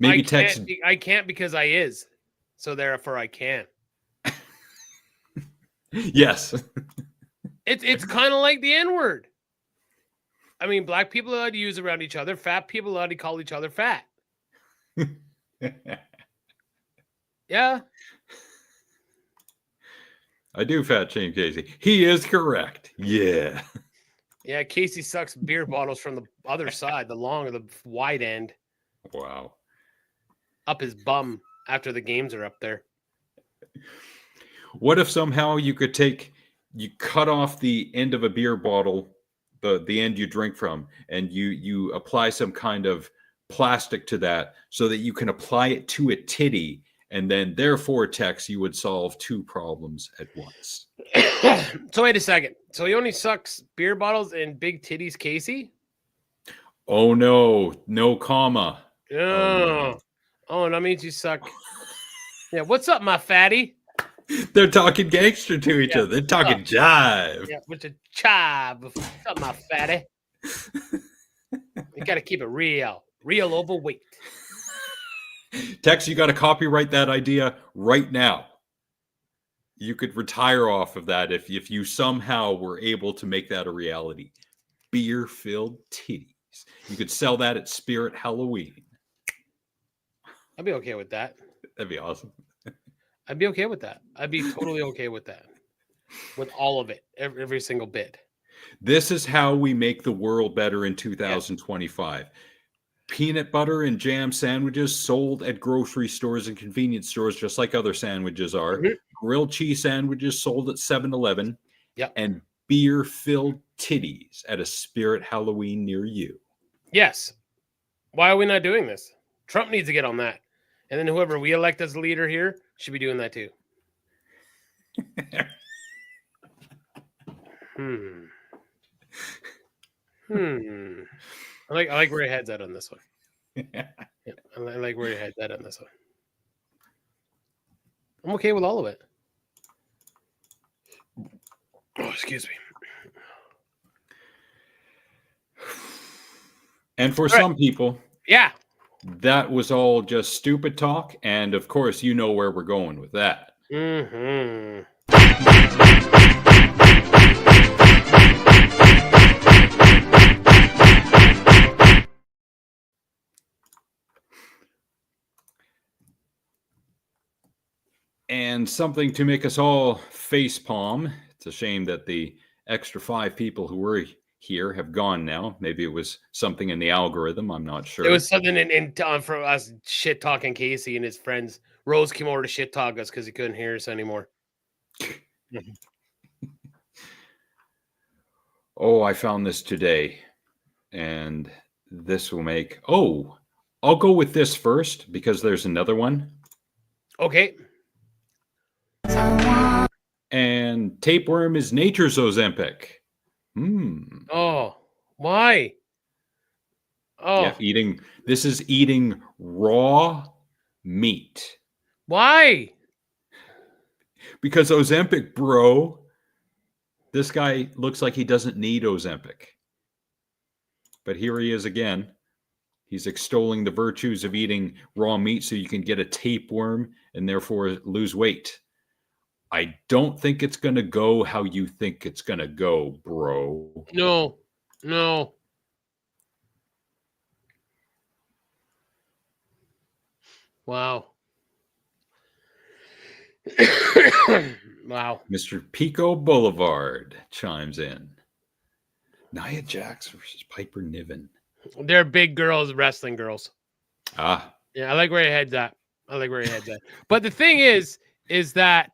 [SPEAKER 1] Maybe Tex.
[SPEAKER 2] I can't because I is. So therefore I can.
[SPEAKER 1] Yes.
[SPEAKER 2] It's kind of like the N-word. I mean, black people are allowed to use around each other. Fat people are allowed to call each other fat. Yeah.
[SPEAKER 1] I do fat shame Casey. He is correct. Yeah.
[SPEAKER 2] Yeah, Casey sucks beer bottles from the other side, the long or the wide end,
[SPEAKER 1] Wow.
[SPEAKER 2] up his bum after the games are up there.
[SPEAKER 1] What if somehow you cut off the end of a beer bottle, the end you drink from, and you apply some kind of plastic to that so that you can apply it to a titty, and then therefore, Tex, you would solve two problems at once.
[SPEAKER 2] So wait a second. So he only sucks beer bottles and big titties, Casey?
[SPEAKER 1] Oh no comma.
[SPEAKER 2] Oh, and that means you suck. Yeah, what's up, my fatty?
[SPEAKER 1] They're talking gangster to each
[SPEAKER 2] Yeah,
[SPEAKER 1] other. They're talking jive.
[SPEAKER 2] Yeah, with the chive. What's up, my fatty? You got to keep it real overweight.
[SPEAKER 1] Tex, you got to copyright that idea right now. You could retire off of that if you somehow were able to make that a reality. Beer-filled titties. You could sell that at Spirit Halloween.
[SPEAKER 2] I'd be okay with that.
[SPEAKER 1] That'd be awesome.
[SPEAKER 2] I'd be okay with that. I'd be totally okay with that. With all of it, every single bit.
[SPEAKER 1] This is how we make the world better in 2025. Yeah. Peanut butter and jam sandwiches sold at grocery stores and convenience stores, just like other sandwiches are. Mm-hmm. Grilled cheese sandwiches sold at 7-Eleven.
[SPEAKER 2] Yep.
[SPEAKER 1] And beer-filled titties at a Spirit Halloween near you.
[SPEAKER 2] Yes. Why are we not doing this? Trump needs to get on that. And then whoever we elect as leader here should be doing that too. I like where your head's at on this one. Yeah, I like where your head's at on this one. I'm okay with all of it. Oh, excuse me.
[SPEAKER 1] And for some people,
[SPEAKER 2] yeah,
[SPEAKER 1] that was all just stupid talk. And of course, you know where we're going with that.
[SPEAKER 2] Mm-hmm.
[SPEAKER 1] And something to make us all facepalm. It's a shame that the extra 5 people who were here have gone now. Maybe it was something in the algorithm. I'm not sure.
[SPEAKER 2] It was something in for us shit talking Casey and his friends. Rose came over to shit talk us because he couldn't hear us anymore.
[SPEAKER 1] Oh, I found this today. And this will make... Oh, I'll go with this first because there's another one.
[SPEAKER 2] Okay.
[SPEAKER 1] And tapeworm is nature's Ozempic.
[SPEAKER 2] Oh, why? Oh,
[SPEAKER 1] yeah, this is eating raw meat.
[SPEAKER 2] Why?
[SPEAKER 1] Because Ozempic, bro. This guy looks like he doesn't need Ozempic. But here he is again. He's extolling the virtues of eating raw meat so you can get a tapeworm and therefore lose weight. I don't think it's going to go how you think it's going to go, bro.
[SPEAKER 2] No. Wow. Wow.
[SPEAKER 1] Mr. Pico Boulevard chimes in. Nia Jax versus Piper Niven.
[SPEAKER 2] They're big girls, wrestling girls.
[SPEAKER 1] Ah.
[SPEAKER 2] Yeah, I like where your head's at. But the thing is that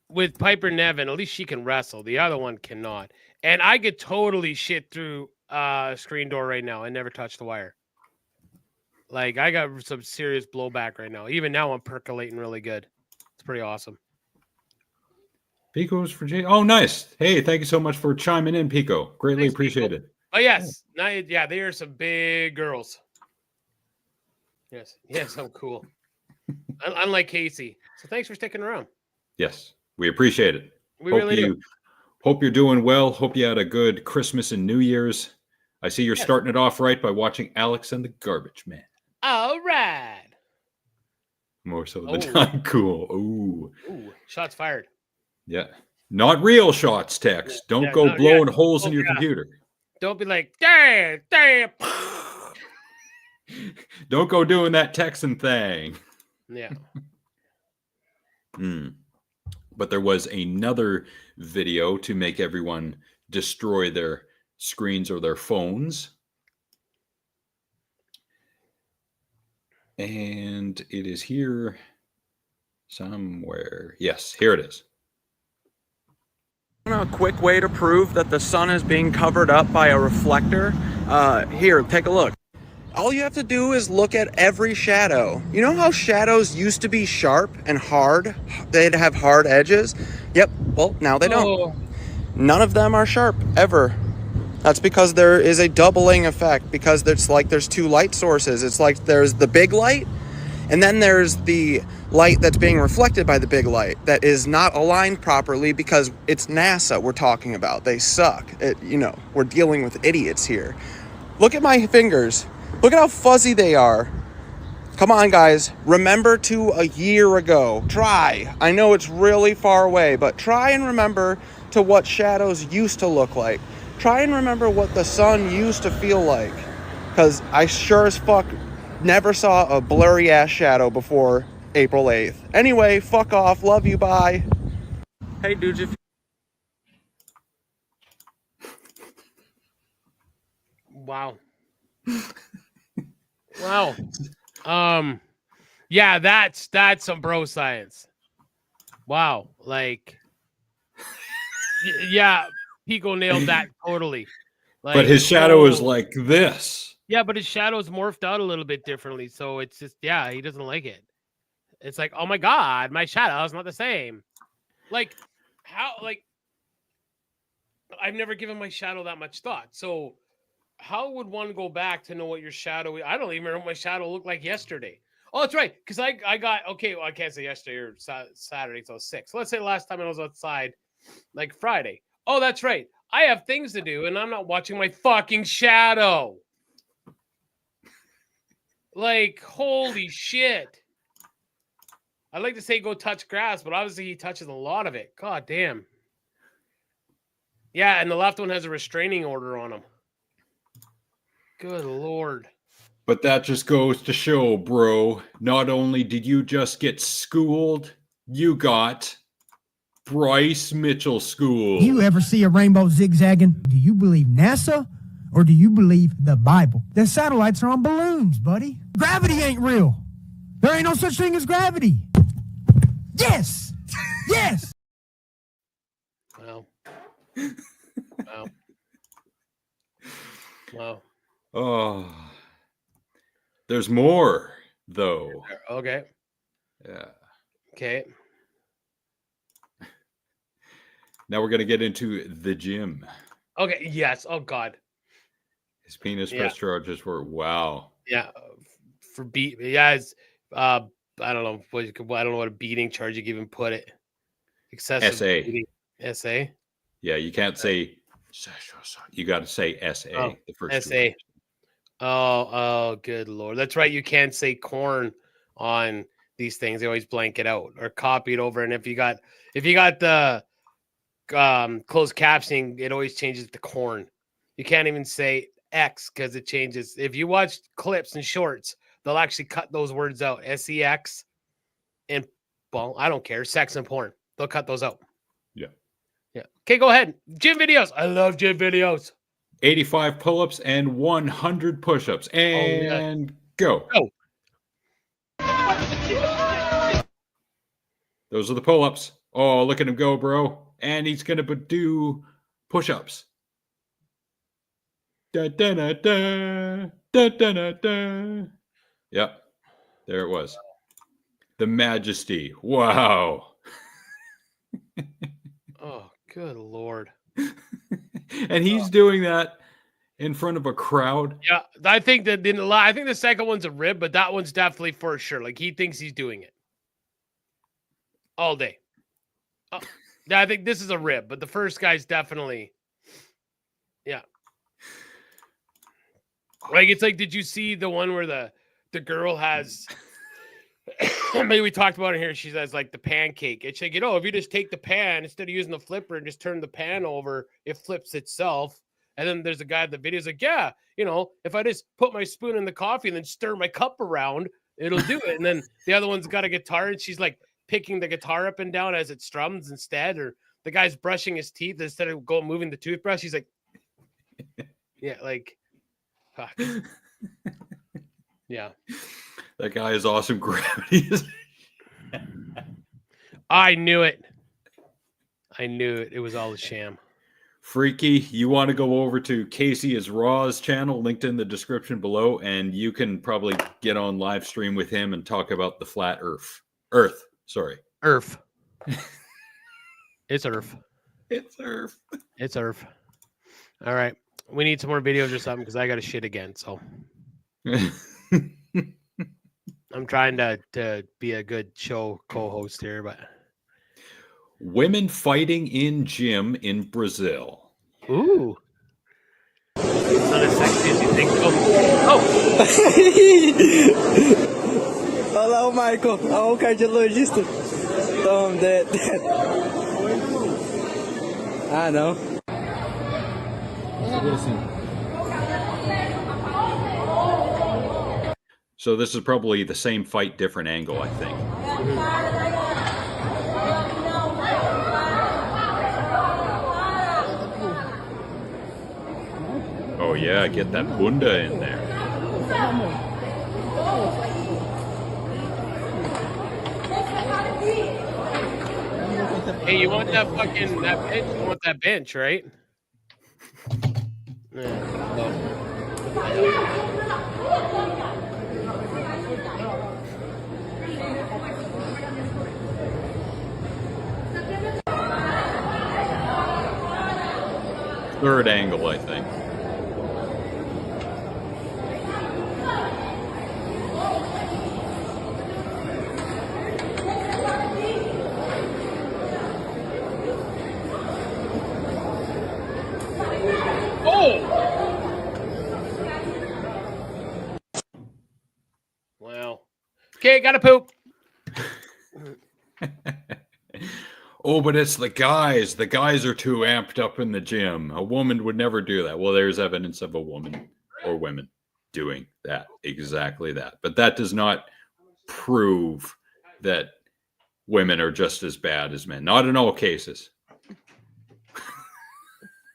[SPEAKER 2] with Piper Niven, at least she can wrestle. The other one cannot. And I could totally shit through a screen door right now and never touch the wire. Like, I got some serious blowback right now. Even now, I'm percolating really good. It's pretty awesome.
[SPEAKER 1] Pico's for Jay. Oh, nice. Hey, thank you so much for chiming in, Pico. Greatly appreciated.
[SPEAKER 2] Oh, yes. Yeah, they are some big girls. Yes, I'm cool. Unlike Casey. So thanks for sticking around.
[SPEAKER 1] Yes, we appreciate it. Hope you're doing well. Hope you had a good Christmas and New Year's. I see you're starting it off right by watching Alex and the Garbage Man.
[SPEAKER 2] All right.
[SPEAKER 1] More so than I'm cool. Ooh,
[SPEAKER 2] shots fired.
[SPEAKER 1] Yeah. Not real shots, Tex. Don't go blowing holes in your computer.
[SPEAKER 2] Don't be like, damn.
[SPEAKER 1] Don't go doing that Texan thing.
[SPEAKER 2] Yeah.
[SPEAKER 1] But there was another video to make everyone destroy their screens or their phones. And it is here somewhere. Yes, here it is.
[SPEAKER 6] A quick way to prove that the sun is being covered up by a reflector. Here, take a look. All you have to do is look at every shadow. You know how shadows used to be sharp and hard? They'd have hard edges? Yep, well, now they don't. None of them are sharp, ever. That's because there is a doubling effect, because it's like there's 2 light sources. It's like there's the big light, and then there's the light that's being reflected by the big light that is not aligned properly because it's NASA we're talking about. They suck. We're dealing with idiots here. Look at my fingers. Look at how fuzzy they are. Come on, guys. Remember to a year ago. Try. I know it's really far away, but try and remember to what shadows used to look like. Try and remember what the sun used to feel like. Because I sure as fuck never saw a blurry-ass shadow before April 8th. Anyway, fuck off. Love you. Bye. Hey, dude.
[SPEAKER 2] Wow. Wow. Yeah, that's some bro science. Wow. Like, yeah, Pico nailed that totally. Like,
[SPEAKER 1] but his shadow is like this.
[SPEAKER 2] Yeah, but his shadow's morphed out a little bit differently. So it's just, yeah, he doesn't like it. It's like, oh my God, my shadow's not the same. Like, how, like, I've never given my shadow that much thought. So how would one go back to know what your shadow is? I don't even remember what my shadow looked like yesterday. Oh, that's right. Because I got, okay, well, I can't say yesterday or Saturday, so 6. Let's say last time I was outside, like Friday. Oh, that's right. I have things to do, and I'm not watching my fucking shadow. Like, holy shit. I'd like to say go touch grass, but obviously he touches a lot of it. God damn. Yeah, and the left one has a restraining order on him. Good Lord.
[SPEAKER 1] But that just goes to show, bro, not only did you just get schooled, you got Bryce Mitchell schooled.
[SPEAKER 7] You ever see a rainbow zigzagging? Do you believe NASA or do you believe the Bible? The satellites are on balloons, buddy. Gravity ain't real. There ain't no such thing as gravity. Yes! Yes!
[SPEAKER 2] Wow. Wow. Wow.
[SPEAKER 1] Oh, there's more, though.
[SPEAKER 2] Okay.
[SPEAKER 1] Yeah.
[SPEAKER 2] Okay.
[SPEAKER 1] Now we're going to get into the gym.
[SPEAKER 2] Okay. Yes. Oh, God.
[SPEAKER 1] His penis press charges were, wow.
[SPEAKER 2] Yeah. For beat. Yeah. It's, I don't know. I don't know what a beating charge you can even put it. Excessive
[SPEAKER 1] SA.
[SPEAKER 2] beating. SA?
[SPEAKER 1] Yeah, you can't say, you got to say SA.
[SPEAKER 2] Oh,
[SPEAKER 1] the first
[SPEAKER 2] SA.
[SPEAKER 1] two.
[SPEAKER 2] Oh, good Lord. That's right. You can't say corn on these things. They always blank it out or copy it over. And if you got the closed captioning, it always changes to corn. You can't even say X because it changes. If you watch clips and shorts, they'll actually cut those words out. SEX and, well, I don't care. Sex and porn. They'll cut those out.
[SPEAKER 1] Yeah.
[SPEAKER 2] Yeah. Okay, go ahead. Gym videos. I love gym videos.
[SPEAKER 1] 85 pull-ups and 100 push-ups. And go.
[SPEAKER 2] Go.
[SPEAKER 1] Those are the pull-ups. Oh, look at him go, bro. And he's going to do push-ups. Da, da, da, da, da, da, da, da. Yep. There it was. The majesty. Wow.
[SPEAKER 2] Oh, good Lord.
[SPEAKER 1] And he's doing that in front of a crowd.
[SPEAKER 2] Yeah, I think that I think the second one's a rib, but that one's definitely for sure. Like he thinks he's doing it all day. Oh, yeah, I think this is a rib, but the first guy's definitely, yeah. Like it's like, did you see the one where the girl has? Maybe we talked about it here. She says like the pancake. It's like, if you just take the pan instead of using the flipper and just turn the pan over, it flips itself. And then there's a guy at the video is like, yeah, if I just put my spoon in the coffee and then stir my cup around, it'll do it. And then the other one's got a guitar and she's like picking the guitar up and down as it strums instead. Or the guy's brushing his teeth instead of moving the toothbrush. He's like, yeah, like, fuck. Yeah.
[SPEAKER 1] That guy is awesome gravity.
[SPEAKER 2] I knew it. I knew it. It was all a sham.
[SPEAKER 1] Freaky, you want to go over to Casey is Raw's channel, linked in the description below, and you can probably get on live stream with him and talk about the flat Earth. Earth.
[SPEAKER 2] It's Earth. It's Earth. It's Earth. All right. We need some more videos or something because I got to shit again. So I'm trying to be a good show co-host here, but
[SPEAKER 1] women fighting in gym in Brazil.
[SPEAKER 2] Ooh. It's not as sexy as you think. Oh.
[SPEAKER 8] Olá, o Michael. Olha o cardiologista. Tom, that. Ah, não.
[SPEAKER 1] So this is probably the same fight, different angle, I think. Oh yeah, get that bunda in there.
[SPEAKER 2] Hey, you want that bench? You want that bench, right? Yeah.
[SPEAKER 1] Third angle, I think.
[SPEAKER 2] Wow. Okay, gotta poop.
[SPEAKER 1] Oh, but it's the guys. The guys are too amped up in the gym. A woman would never do that. Well, there's evidence of a woman or women doing that. Exactly that. But that does not prove that women are just as bad as men. Not in all cases.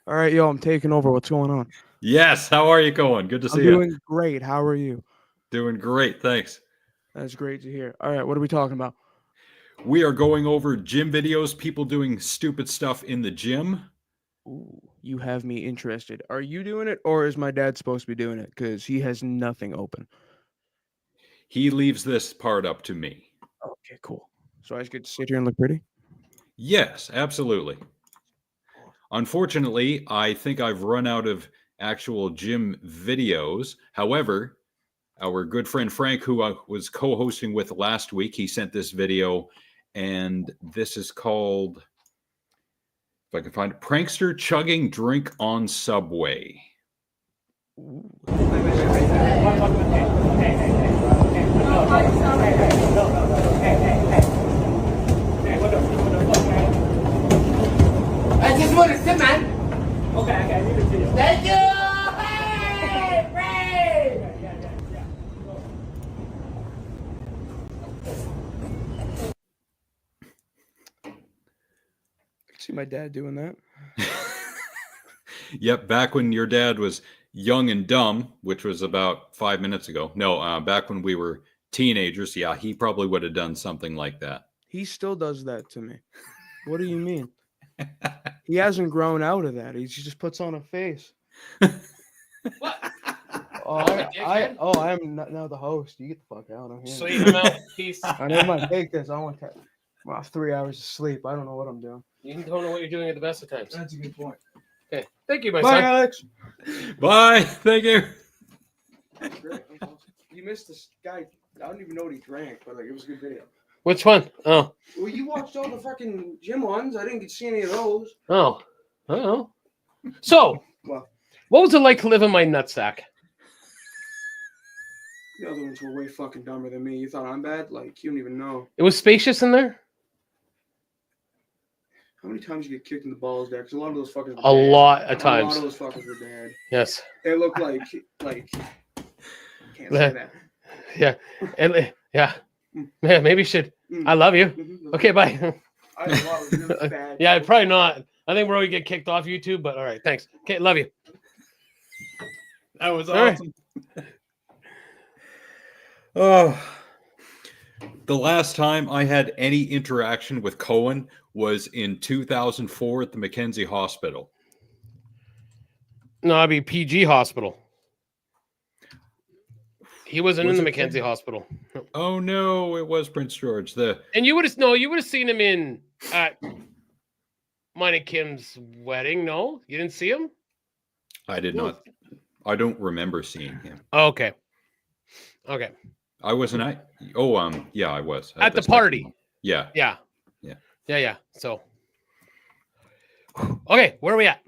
[SPEAKER 6] All right, yo, I'm taking over. What's going on?
[SPEAKER 1] Yes. How are you going? Good to see
[SPEAKER 6] I'm
[SPEAKER 1] you.
[SPEAKER 6] doing great. How are you?
[SPEAKER 1] Doing great. Thanks.
[SPEAKER 6] That's great to hear. All right, what are we talking about?
[SPEAKER 1] We are going over gym videos, people doing stupid stuff in the gym.
[SPEAKER 6] Ooh, you have me interested. Are you doing it, or is my dad supposed to be doing it? Because he has nothing open.
[SPEAKER 1] He leaves this part up to me.
[SPEAKER 6] Okay, cool. So I just get to sit here and look pretty?
[SPEAKER 1] Yes, absolutely. Unfortunately, I think I've run out of actual gym videos. However, our good friend Frank, who I was co-hosting with last week, he sent this video, and this is called, if I can find it, Prankster Chugging Drink on Subway.
[SPEAKER 8] I just want to sit, man. Okay, leave it to you. Thank you. Hey, Ray.
[SPEAKER 6] I can see my dad doing that.
[SPEAKER 1] Yep, back when your dad was young and dumb, which was about 5 minutes ago. No, back when we were teenagers, yeah, he probably would have done something like that.
[SPEAKER 6] He still does that to me. What do you mean? He hasn't grown out of that. He just puts on a face.
[SPEAKER 2] What?
[SPEAKER 6] Oh, I am now the host. You get the fuck out. I'm here.
[SPEAKER 2] Sweet, I'm out. Peace.
[SPEAKER 6] I never mind. Take this. I want 3 hours of sleep. I don't know what I'm doing.
[SPEAKER 2] You don't know what you're doing at the best of times.
[SPEAKER 6] That's a good point.
[SPEAKER 2] Okay. Thank you, my
[SPEAKER 6] Bye,
[SPEAKER 2] son.
[SPEAKER 6] Alex.
[SPEAKER 1] Bye. Thank you.
[SPEAKER 6] Great. You missed this guy. I don't even know what he drank, but like it was a good video.
[SPEAKER 2] Which one? Oh.
[SPEAKER 6] Well, you watched all the fucking gym ones. I didn't get to see any of those.
[SPEAKER 2] Oh. Oh. So,
[SPEAKER 6] Well,
[SPEAKER 2] what was it like to live in my nutsack?
[SPEAKER 6] the other ones were way fucking dumber than me. You thought I'm bad? Like, you don't even know.
[SPEAKER 2] It was spacious in there?
[SPEAKER 6] How many times you get kicked in the balls there? Because a lot of those fuckers were
[SPEAKER 2] A
[SPEAKER 6] dead.
[SPEAKER 2] lot of
[SPEAKER 6] A
[SPEAKER 2] times.
[SPEAKER 6] lot of those fuckers were dead.
[SPEAKER 2] Yes.
[SPEAKER 6] They look like can't say that.
[SPEAKER 2] Yeah. And, yeah. Yeah, maybe you should. I love you.
[SPEAKER 6] Mhm.
[SPEAKER 2] Okay, bye.
[SPEAKER 6] I have a lot of really bad.
[SPEAKER 2] Yeah, probably not. I think we're going to get kicked off YouTube, but all right, thanks. Okay, love you.
[SPEAKER 1] That was
[SPEAKER 2] All right.
[SPEAKER 1] awesome. Oh, the last time I had any interaction with Cohen was in 2004 at the Mackenzie Hospital.
[SPEAKER 2] No, I'd be PG Hospital. He wasn't
[SPEAKER 1] Was
[SPEAKER 2] in the
[SPEAKER 1] it
[SPEAKER 2] Mackenzie
[SPEAKER 1] PG?
[SPEAKER 2] Hospital.
[SPEAKER 1] Oh no, it was Prince George.
[SPEAKER 2] And you would have seen him at mine and Kim's wedding. No, you didn't see him.
[SPEAKER 1] I did not. I don't remember seeing him.
[SPEAKER 2] Oh, okay. Okay.
[SPEAKER 1] I wasn't. Yeah, I was
[SPEAKER 2] At the
[SPEAKER 1] second
[SPEAKER 2] party.
[SPEAKER 1] one. Yeah.
[SPEAKER 2] Yeah.
[SPEAKER 1] Yeah.
[SPEAKER 2] Yeah. Yeah. So, okay, where are we at?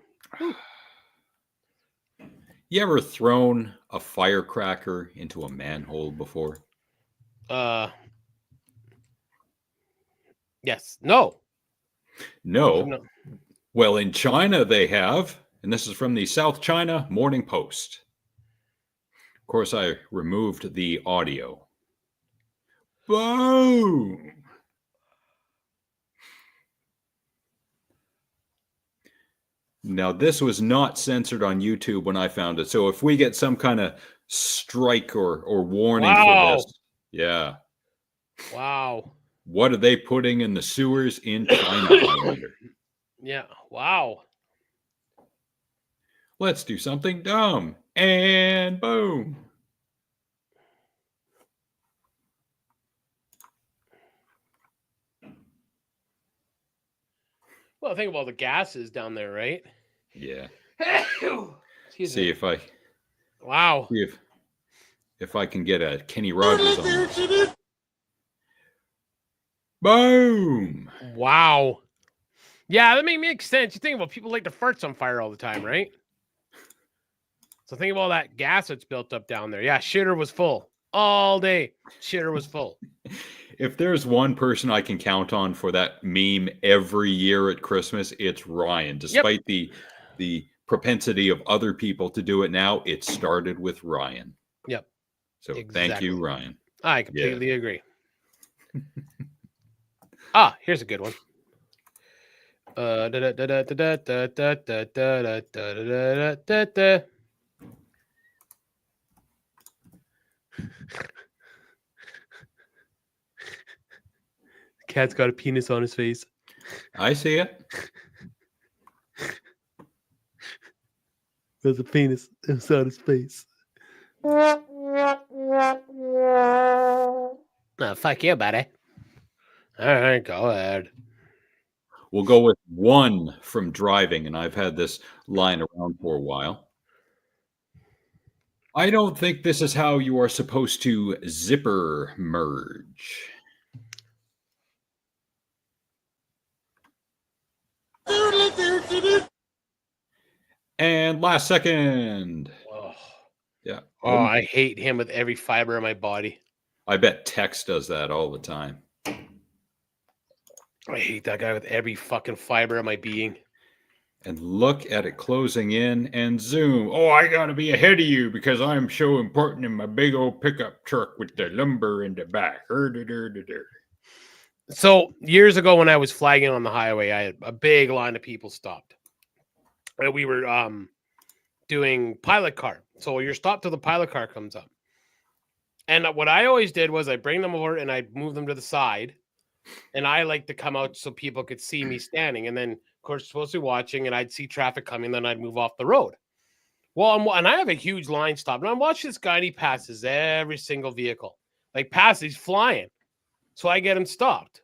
[SPEAKER 1] You ever thrown a firecracker into a manhole before?
[SPEAKER 2] Yes. No.
[SPEAKER 1] No.
[SPEAKER 2] No.
[SPEAKER 1] Well, in China they have, and this is from the South China Morning Post. Of course, I removed the audio. Boom! Now, this was not censored on YouTube when I found it. So if we get some kind of strike or warning for this, yeah.
[SPEAKER 2] Wow.
[SPEAKER 1] What are they putting in the sewers in China, I wonder?
[SPEAKER 2] Yeah. Wow.
[SPEAKER 1] Let's do something dumb. And boom.
[SPEAKER 2] Well, think about the gases down there, right?
[SPEAKER 1] Yeah.
[SPEAKER 2] Excuse
[SPEAKER 1] See
[SPEAKER 2] me.
[SPEAKER 1] if I
[SPEAKER 2] Wow.
[SPEAKER 1] see if I can get a Kenny Rogers on this. Boom.
[SPEAKER 2] Wow. Yeah, that makes sense. You think about people like to farts on fire all the time, right? So think of all that gas that's built up down there. Yeah, shitter was full all day. Shitter was full.
[SPEAKER 1] If there's one person I can count on for that meme every year at Christmas, it's Ryan. Despite the propensity of other people to do it now, it started with Ryan.
[SPEAKER 2] Yep.
[SPEAKER 1] So thank you,
[SPEAKER 2] Exactly.
[SPEAKER 1] Ryan.
[SPEAKER 2] I completely agree. Ah, here's a good one. Cat's got a penis on his face.
[SPEAKER 1] I see it.
[SPEAKER 2] There's a penis inside his face. Oh, fuck you, buddy. All right, go ahead.
[SPEAKER 1] We'll go with one from driving, and I've had this line around for a while. I don't think this is how you are supposed to zipper merge. And last second.
[SPEAKER 2] Oh.
[SPEAKER 1] Yeah.
[SPEAKER 2] Oh, I hate him with every fiber of my body.
[SPEAKER 1] I bet Tex does that all the time.
[SPEAKER 2] I hate that guy with every fucking fiber of my being.
[SPEAKER 1] And look at it closing in and zoom. Oh, I gotta be ahead of you because I'm so important in my big old pickup truck with the lumber in the back.
[SPEAKER 2] So years ago when I was flagging on the highway, I had a big line of people stopped. And we were doing pilot car. So you're stopped till the pilot car comes up. And what I always did was I bring them over and I'd move them to the side. And I like to come out so people could see me standing. And then, of course, supposed to be watching, and I'd see traffic coming, then I'd move off the road. Well, and I have a huge line stop. And I'm watching this guy, and he passes every single vehicle. Like, he's flying. So I get him stopped.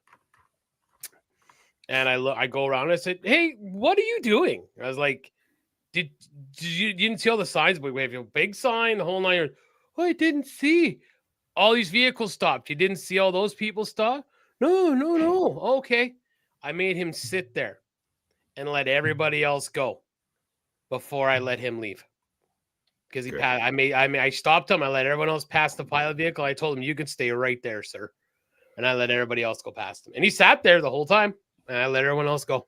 [SPEAKER 2] And I go around and I said, hey, what are you doing? I was like, you didn't see all the signs? But we have a big sign, the whole 9 yards. Oh, I didn't see. All these vehicles stopped. You didn't see all those people stop? No. Okay. I made him sit there and let everybody else go before I let him leave. Because I stopped him. I let everyone else pass the pilot vehicle. I told him, you can stay right there, sir. And I let everybody else go past him. And he sat there the whole time. And I let everyone else go.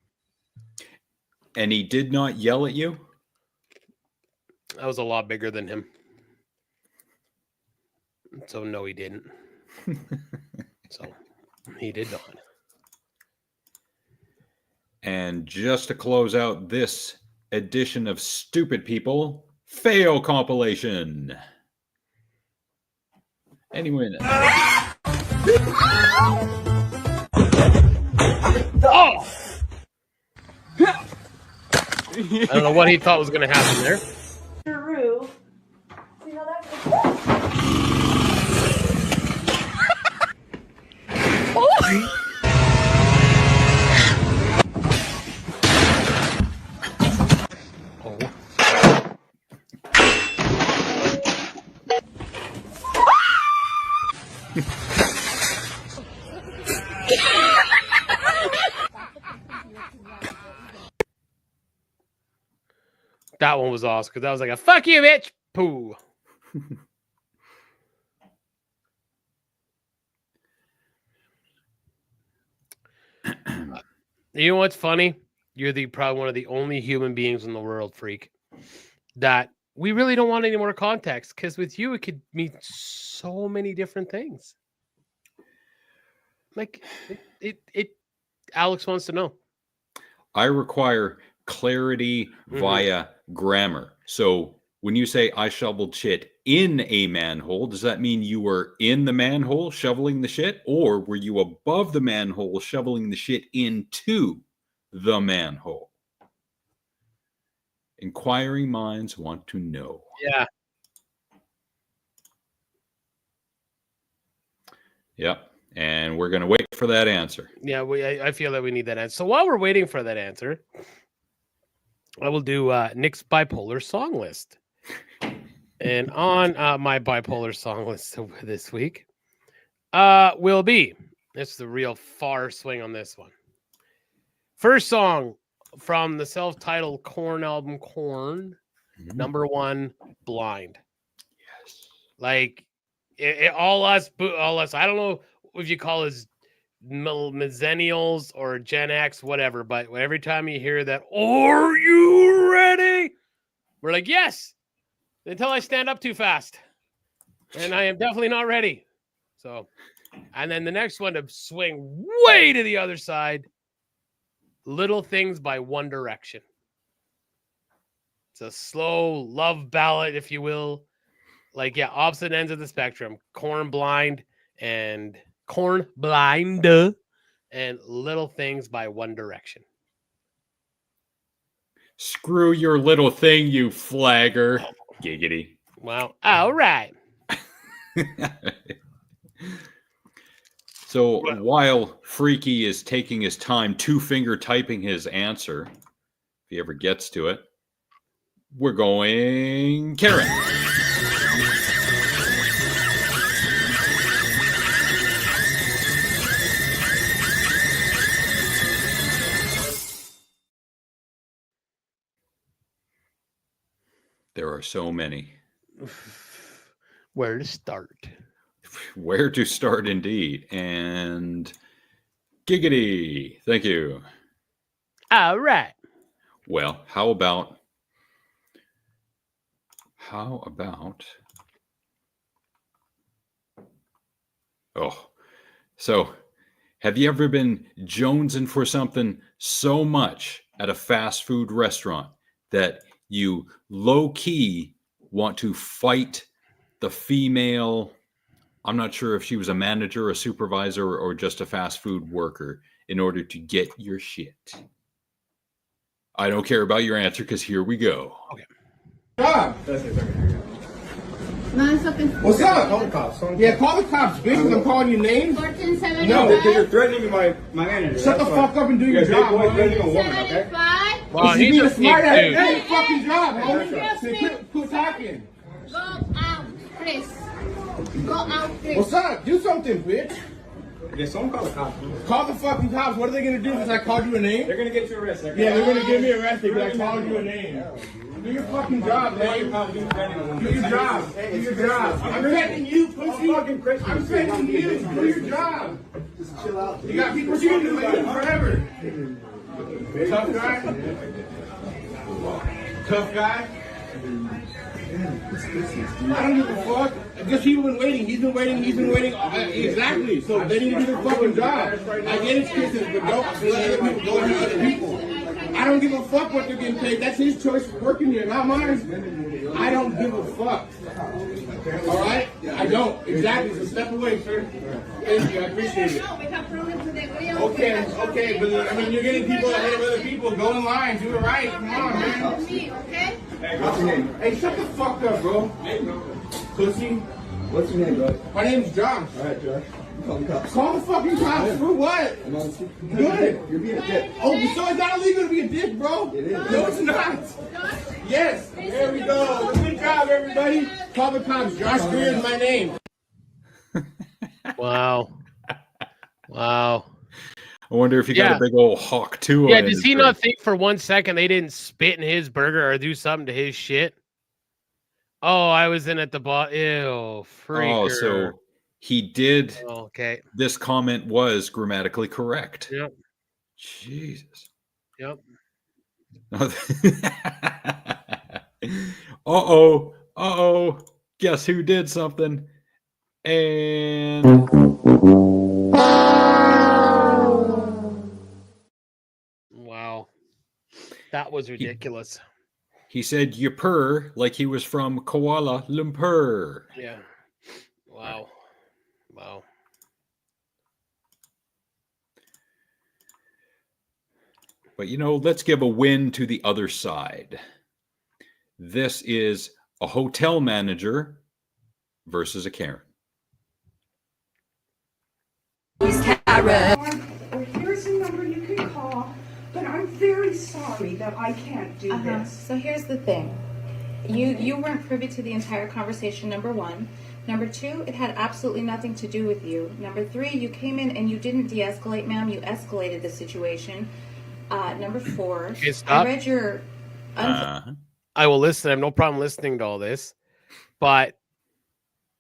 [SPEAKER 1] And he did not yell at you?
[SPEAKER 2] I was a lot bigger than him. So no, he didn't. So he did not.
[SPEAKER 1] And just to close out this edition of Stupid People, fail compilation. Anyway.
[SPEAKER 2] Oh! I don't know what he thought was going to happen there.
[SPEAKER 9] See how that goes?
[SPEAKER 2] That one was awesome because that was like a fuck you, bitch. Pooh. You know what's funny? You're probably one of the only human beings in the world, freak, that we really don't want any more context because with you, it could mean so many different things. Like it Alex wants to know.
[SPEAKER 1] I require clarity via grammar. So when you say I shoveled shit in a manhole, does that mean you were in the manhole shoveling the shit, or were you above the manhole shoveling the shit into the manhole? Inquiring minds want to know.
[SPEAKER 2] Yeah.
[SPEAKER 1] Yep. And we're going to wait for that answer.
[SPEAKER 2] Yeah, I feel that we need that answer. So while we're waiting for that answer, I will do Nick's bipolar song list. And on my bipolar song list this week will be, it's the real far swing on this one. First song from the self-titled Korn album, Korn, number 1, Blind.
[SPEAKER 1] Yes.
[SPEAKER 2] Like, all us, I don't know if you call us millennials or Gen X, whatever, but every time you hear that, are you ready? We're like, yes, until I stand up too fast. And I am definitely not ready. So, and then the next one to swing way to the other side, Little Things by One Direction. It's a slow love ballad, if you will. Like, yeah, opposite ends of the spectrum. Korn Blind and Little Things by One Direction.
[SPEAKER 1] Screw your little thing, you flagger. Giggity.
[SPEAKER 2] Wow. All right.
[SPEAKER 1] So while Freaky is taking his time, 2-finger typing his answer, if he ever gets to it, we're going Karen. There are so many.
[SPEAKER 2] Where to start?
[SPEAKER 1] Where to start, indeed. And giggity. Thank you.
[SPEAKER 2] All right.
[SPEAKER 1] Well, how about so have you ever been jonesing for something so much at a fast food restaurant that you low-key want to fight the female, I'm not sure if she was a manager, a supervisor, or just a fast food worker, in order to get your shit? I don't care about your answer, because here we go.
[SPEAKER 2] Okay.
[SPEAKER 8] What's up? Call the cops. Yeah, call the cops, bitch, because I'm calling your name.
[SPEAKER 9] 1475.
[SPEAKER 8] No,
[SPEAKER 9] because
[SPEAKER 8] you're
[SPEAKER 9] threatening my manager.
[SPEAKER 8] Shut the fuck up and do your job,
[SPEAKER 9] boy
[SPEAKER 8] homie.
[SPEAKER 9] threatening a woman, okay? 75.
[SPEAKER 2] Wow,
[SPEAKER 8] You
[SPEAKER 2] he's
[SPEAKER 8] being
[SPEAKER 2] a
[SPEAKER 8] a smart ass.
[SPEAKER 2] dude.
[SPEAKER 8] That's your fucking job, homie.
[SPEAKER 9] Excuse
[SPEAKER 8] So quit talking.
[SPEAKER 9] Go out, please. Go out, please.
[SPEAKER 8] What's up? Do something, bitch.
[SPEAKER 9] Yeah, someone call the cops.
[SPEAKER 8] Call the fucking cops. What are they gonna do because I called you a name?
[SPEAKER 9] They're gonna get you arrested.
[SPEAKER 8] Yeah, they're gonna get me arrested because I called you a name. Do your fucking job, man. Do your job. Do your job. I'm threatening you, pussy. I'm threatening you. Do your job. Just chill out. You got people shooting like you forever. Tough guy. Tough guy. I don't give a fuck. Because he's been waiting. He's been waiting. Exactly. So they need to do their fucking job. I get his kisses, but don't let other people go ahead other people. I don't give a fuck what they're getting paid. That's his choice for working here, not mine. I don't give a fuck. All right? I don't. Exactly. So step away, sir. Thank you. I appreciate it. Okay. But I mean, you're getting people ahead of other people. Go in line. Do it right. Come on, man. Hey, shut the fuck up, bro. Pussy.
[SPEAKER 9] What's your name, bro?
[SPEAKER 8] My name's Josh.
[SPEAKER 9] All right, Josh. Call the cops.
[SPEAKER 8] Call the fucking cops for what? Good.
[SPEAKER 9] You're being a dick.
[SPEAKER 8] Oh, so it's not illegal to be a dick, bro?
[SPEAKER 9] It is.
[SPEAKER 8] No, it's not. Yes. There we go. Good job, everybody. Call the cops. Josh Greer is my name.
[SPEAKER 2] Wow. Wow.
[SPEAKER 1] I wonder if he got a big old hawk too.
[SPEAKER 2] Yeah, does he not think for 1 second they didn't spit in his burger or do something to his shit? Oh, I was in at the bottom. Ew, freaker.
[SPEAKER 1] Oh, so he did.
[SPEAKER 2] Oh, okay.
[SPEAKER 1] This comment was grammatically correct.
[SPEAKER 2] Yep.
[SPEAKER 1] Jesus.
[SPEAKER 2] Yep.
[SPEAKER 1] Uh-oh. Guess who did something? And
[SPEAKER 2] wow. That was ridiculous.
[SPEAKER 1] he said you purr like he was from Kuala Lumpur.
[SPEAKER 2] Yeah. Wow. Wow.
[SPEAKER 1] But let's give a win to the other side. This is a hotel manager versus a Karen.
[SPEAKER 10] Or here's a number you can call, but I'm very sorry that I can't do this.
[SPEAKER 11] So here's the thing. You weren't privy to the entire conversation, number one. Number two, it had absolutely nothing to do with you. Number three, you came in and you didn't de-escalate, ma'am. You escalated the situation. Number four,
[SPEAKER 2] Okay, stop.
[SPEAKER 11] I read your...
[SPEAKER 2] I will listen. I have no problem listening to all this. But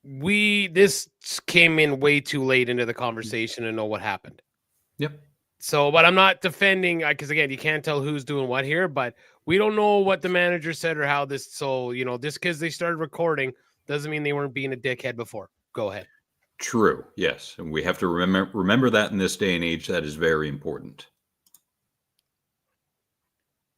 [SPEAKER 2] this came in way too late into the conversation to know what happened.
[SPEAKER 1] Yep.
[SPEAKER 2] So, but I'm not defending, because again, you can't tell who's doing what here, but we don't know what the manager said or how this, so, you know, just because they started recording doesn't mean they weren't being a dickhead before. Go ahead.
[SPEAKER 1] True. Yes. And we have to remember that in this day and age, that is very important.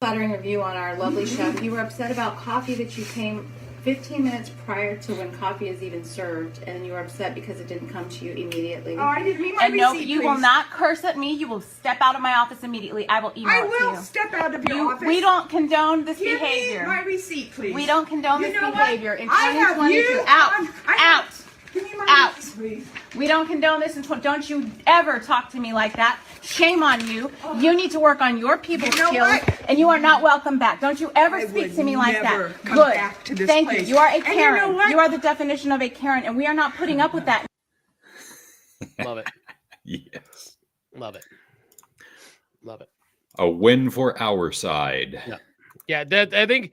[SPEAKER 11] Flattering review on our lovely chef. You were upset about coffee that you came 15 minutes prior to when coffee is even served, and you were upset because it didn't come to you immediately.
[SPEAKER 10] Oh, I didn't mean my
[SPEAKER 12] And no,
[SPEAKER 10] receipt,
[SPEAKER 12] you
[SPEAKER 10] please.
[SPEAKER 12] will not curse at me. You will step out of my office immediately. I will email
[SPEAKER 10] I
[SPEAKER 12] it to
[SPEAKER 10] will
[SPEAKER 12] you.
[SPEAKER 10] step out of your office.
[SPEAKER 12] We don't condone this
[SPEAKER 10] Give
[SPEAKER 12] behavior.
[SPEAKER 10] me my receipt, please.
[SPEAKER 12] We don't condone
[SPEAKER 10] You
[SPEAKER 12] this
[SPEAKER 10] know what?
[SPEAKER 12] behavior. In
[SPEAKER 10] I have
[SPEAKER 12] 2022,
[SPEAKER 10] you
[SPEAKER 12] out,
[SPEAKER 10] on-
[SPEAKER 12] out,
[SPEAKER 10] Give me my
[SPEAKER 12] out.
[SPEAKER 10] receipt, please.
[SPEAKER 12] We don't condone this. Don't you ever talk to me like that. Shame on you. You need to work on your people
[SPEAKER 10] You know
[SPEAKER 12] skills,
[SPEAKER 10] what?
[SPEAKER 12] and you are not welcome back. Don't you ever
[SPEAKER 10] I
[SPEAKER 12] speak
[SPEAKER 10] would
[SPEAKER 12] to me like
[SPEAKER 10] never
[SPEAKER 12] that.
[SPEAKER 10] come
[SPEAKER 12] Good.
[SPEAKER 10] back to this
[SPEAKER 12] Thank
[SPEAKER 10] place.
[SPEAKER 12] you. You are a
[SPEAKER 10] And you know
[SPEAKER 12] Karen.
[SPEAKER 10] what?
[SPEAKER 12] You are the definition of a Karen, and we are not putting up with that.
[SPEAKER 2] Love it.
[SPEAKER 1] Yes.
[SPEAKER 2] Love it. Love it.
[SPEAKER 1] A win for our side.
[SPEAKER 2] Yeah. Yeah. That I think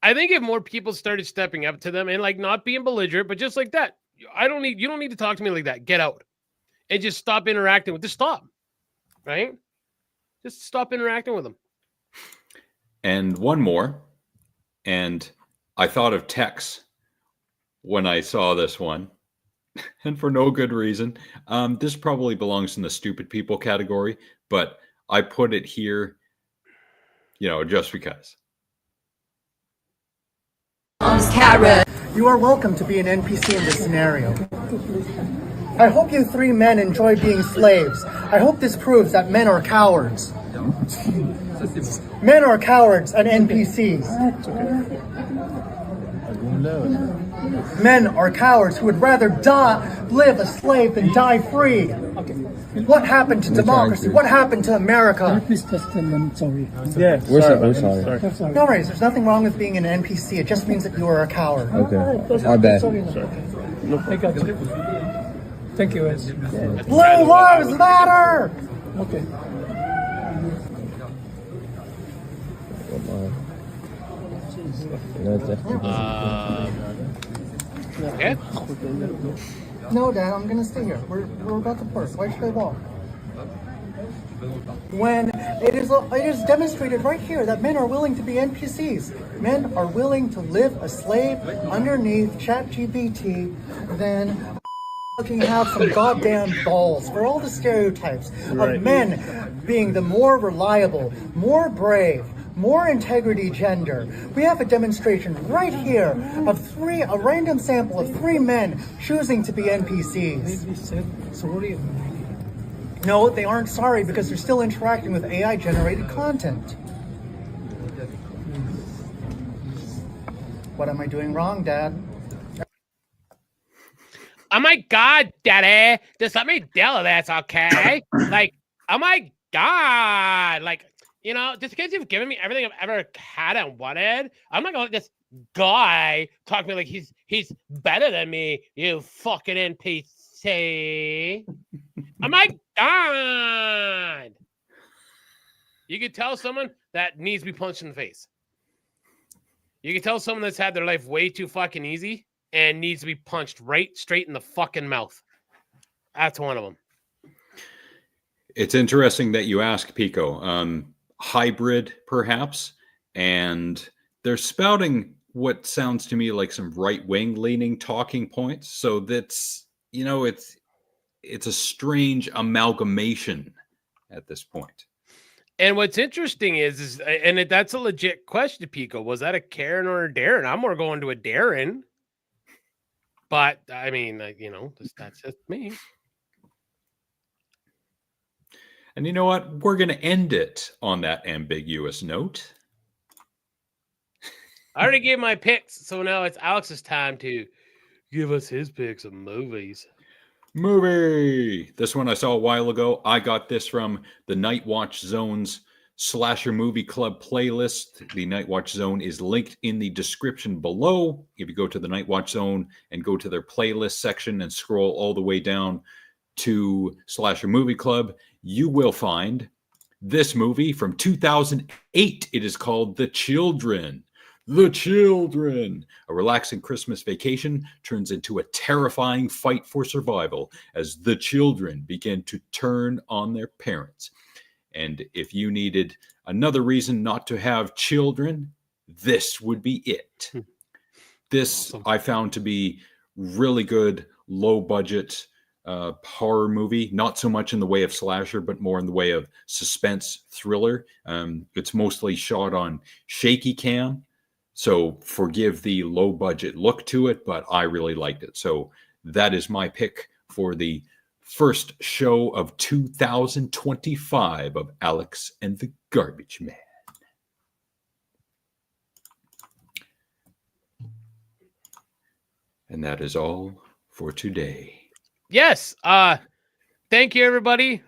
[SPEAKER 2] if more people started stepping up to them and like not being belligerent, but just like that, you don't need to talk to me like that. Get out. And just stop interacting with. Just stop. Right? Just stop interacting with them.
[SPEAKER 1] And one more. And I thought of Tex when I saw this one. And for no good reason. This probably belongs in the stupid people category, but I put it here, just because.
[SPEAKER 13] You are welcome to be an NPC in this scenario. I hope you three men enjoy being slaves. I hope this proves that men are cowards. Men are cowards and NPCs. Men are cowards who would rather live a slave than die free. What happened to democracy? What happened to America?
[SPEAKER 14] Please just tell them sorry.
[SPEAKER 13] Yeah,
[SPEAKER 14] We're sorry.
[SPEAKER 13] no worries. There's nothing wrong with being an NPC. It just means that you are a coward.
[SPEAKER 14] Okay. Our bad.
[SPEAKER 7] I got you. Thank you, Ed.
[SPEAKER 13] Blue lives matter!
[SPEAKER 7] Okay.
[SPEAKER 2] Okay.
[SPEAKER 13] No, Dad, I'm gonna stay here. We're about to park. Why should I walk? When it is demonstrated right here that men are willing to be NPCs. Men are willing to live a slave underneath ChatGPT, then fucking have some goddamn balls for all the stereotypes of men being the more reliable, more brave, more integrity gender. We have a demonstration right here of a random sample of 3 men choosing to be NPCs.
[SPEAKER 7] Sorry.
[SPEAKER 13] No, they aren't sorry because they're still interacting with AI generated content. What am I doing wrong, Dad?
[SPEAKER 2] Oh my God, Daddy. Just let me deal with this, okay? Like, oh my God. Like, just because you've given me everything I've ever had and wanted, I'm not gonna let this guy talk to me like he's better than me, you fucking NPC. Oh my God. You could tell someone that needs to be punched in the face. You can tell someone that's had their life way too fucking easy and needs to be punched straight in the fucking mouth. That's one of them.
[SPEAKER 1] It's interesting that you ask, Pico. Hybrid, perhaps, and they're spouting what sounds to me like some right-wing leaning talking points. So that's, it's a strange amalgamation at this point.
[SPEAKER 2] And what's interesting is that's a legit question, Pico. Was that a Karen or a Darren? I'm more going to a Darren. But, I mean, that's just me.
[SPEAKER 1] And you know what? We're going to end it on that ambiguous note.
[SPEAKER 2] I already gave my picks, so now it's Alex's time to give us his picks of movies.
[SPEAKER 1] movie. This one I saw a while ago. I got this from the Night Watch Zone's Slasher Movie Club playlist. The Night Watch Zone is linked in the description below. If you go to the Night Watch Zone and go to their playlist section and scroll all the way down to Slasher Movie Club, you will find this movie from 2008. It is called The Children. The Children. A relaxing Christmas vacation turns into a terrifying fight for survival as the children begin to turn on their parents. And if you needed another reason not to have children, this would be it. This I found to be really good, low budget horror movie. Not so much in the way of slasher, but more in the way of suspense thriller. It's mostly shot on shaky cam. So forgive the low budget look to it, but I really liked it. So that is my pick for the first show of 2025 of Alex and the Garbage Man. And that is all for today.
[SPEAKER 2] Yes. Thank you, everybody.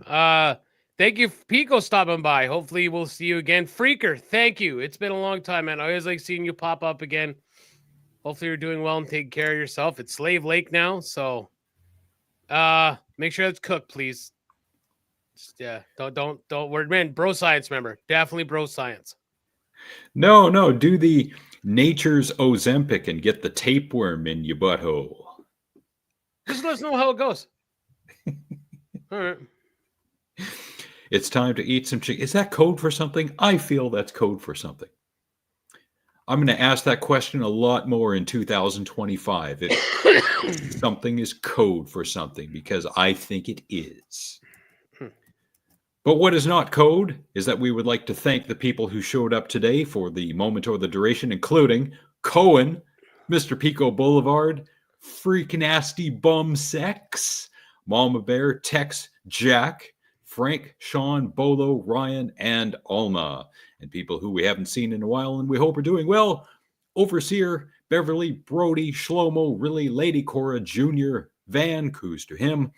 [SPEAKER 2] Thank you, Pico, stopping by. Hopefully we'll see you again. Freaker, thank you. It's been a long time, man. I always like seeing you pop up again. Hopefully you're doing well and taking care of yourself. It's Slave Lake now, so make sure it's cooked, please. Just, yeah, don't. We're bro science, remember. Definitely bro science.
[SPEAKER 1] No, do the Nature's Ozempic and get the tapeworm in your butthole.
[SPEAKER 2] Just let us know how it goes. All right.
[SPEAKER 1] It's time to eat some chicken. Is that code for something? I feel that's code for something. I'm going to ask that question a lot more in 2025. If something is code for something, because I think it is. But what is not code is that we would like to thank the people who showed up today for the moment or the duration, including Cohen, Mr. Pico Boulevard, Freak Nasty Bum Sex, Mama Bear, Tex, Jack, Frank, Sean, Bolo, Ryan, and Alma. And people who we haven't seen in a while and we hope are doing well. Overseer, Beverly, Brody, Shlomo, Really, Lady Cora, Jr., Van, Coos to him,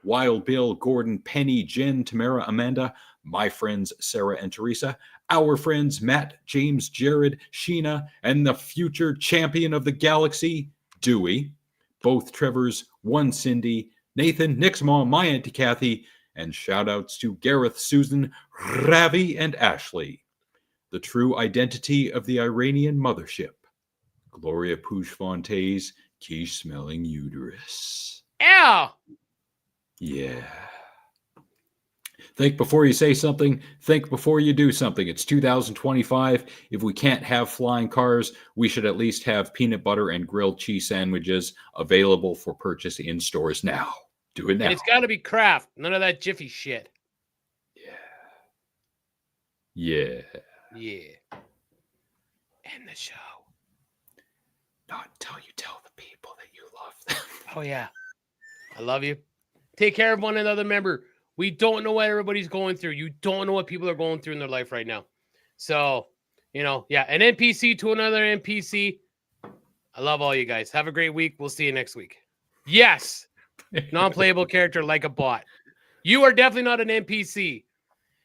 [SPEAKER 1] Wild Bill, Gordon, Penny, Jen, Tamara, Amanda, my friends Sarah and Teresa, our friends Matt, James, Jared, Sheena, and the future champion of the galaxy, Dewey, both Trevors, one Cindy, Nathan, Nick's mom, my Auntie Kathy, and shout-outs to Gareth, Susan, Ravi, and Ashley. The true identity of the Iranian mothership. Gloria Pouchfonte's quiche-smelling uterus.
[SPEAKER 2] Ow!
[SPEAKER 1] Yeah. Think before you say something. Think before you do something. It's 2025. If we can't have flying cars, we should at least have peanut butter and grilled cheese sandwiches available for purchase in stores now. Do it now.
[SPEAKER 2] And it's got to be Kraft. None of that Jiffy shit.
[SPEAKER 1] Yeah.
[SPEAKER 2] End the show.
[SPEAKER 1] Not until you tell the people that you love them.
[SPEAKER 2] Oh, yeah. I love you. Take care of one another. Remember, we don't know what everybody's going through. You don't know what people are going through in their life right now. So, an NPC to another NPC. I love all you guys. Have a great week. We'll see you next week. Yes. Non-playable character like a bot. You are definitely not an NPC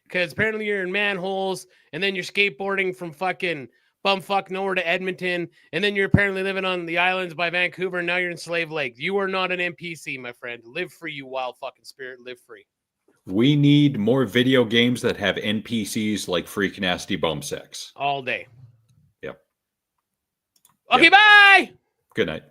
[SPEAKER 2] because apparently you're in manholes and then you're skateboarding from fucking bumfuck nowhere to Edmonton and then you're apparently living on the islands by Vancouver and now you're in Slave Lake. You are not an NPC, my friend. Live free, you wild fucking spirit. Live free.
[SPEAKER 1] We need more video games that have NPCs like Freak Nasty Bum Sex.
[SPEAKER 2] All day.
[SPEAKER 1] Yep.
[SPEAKER 2] Okay, bye!
[SPEAKER 1] Good night.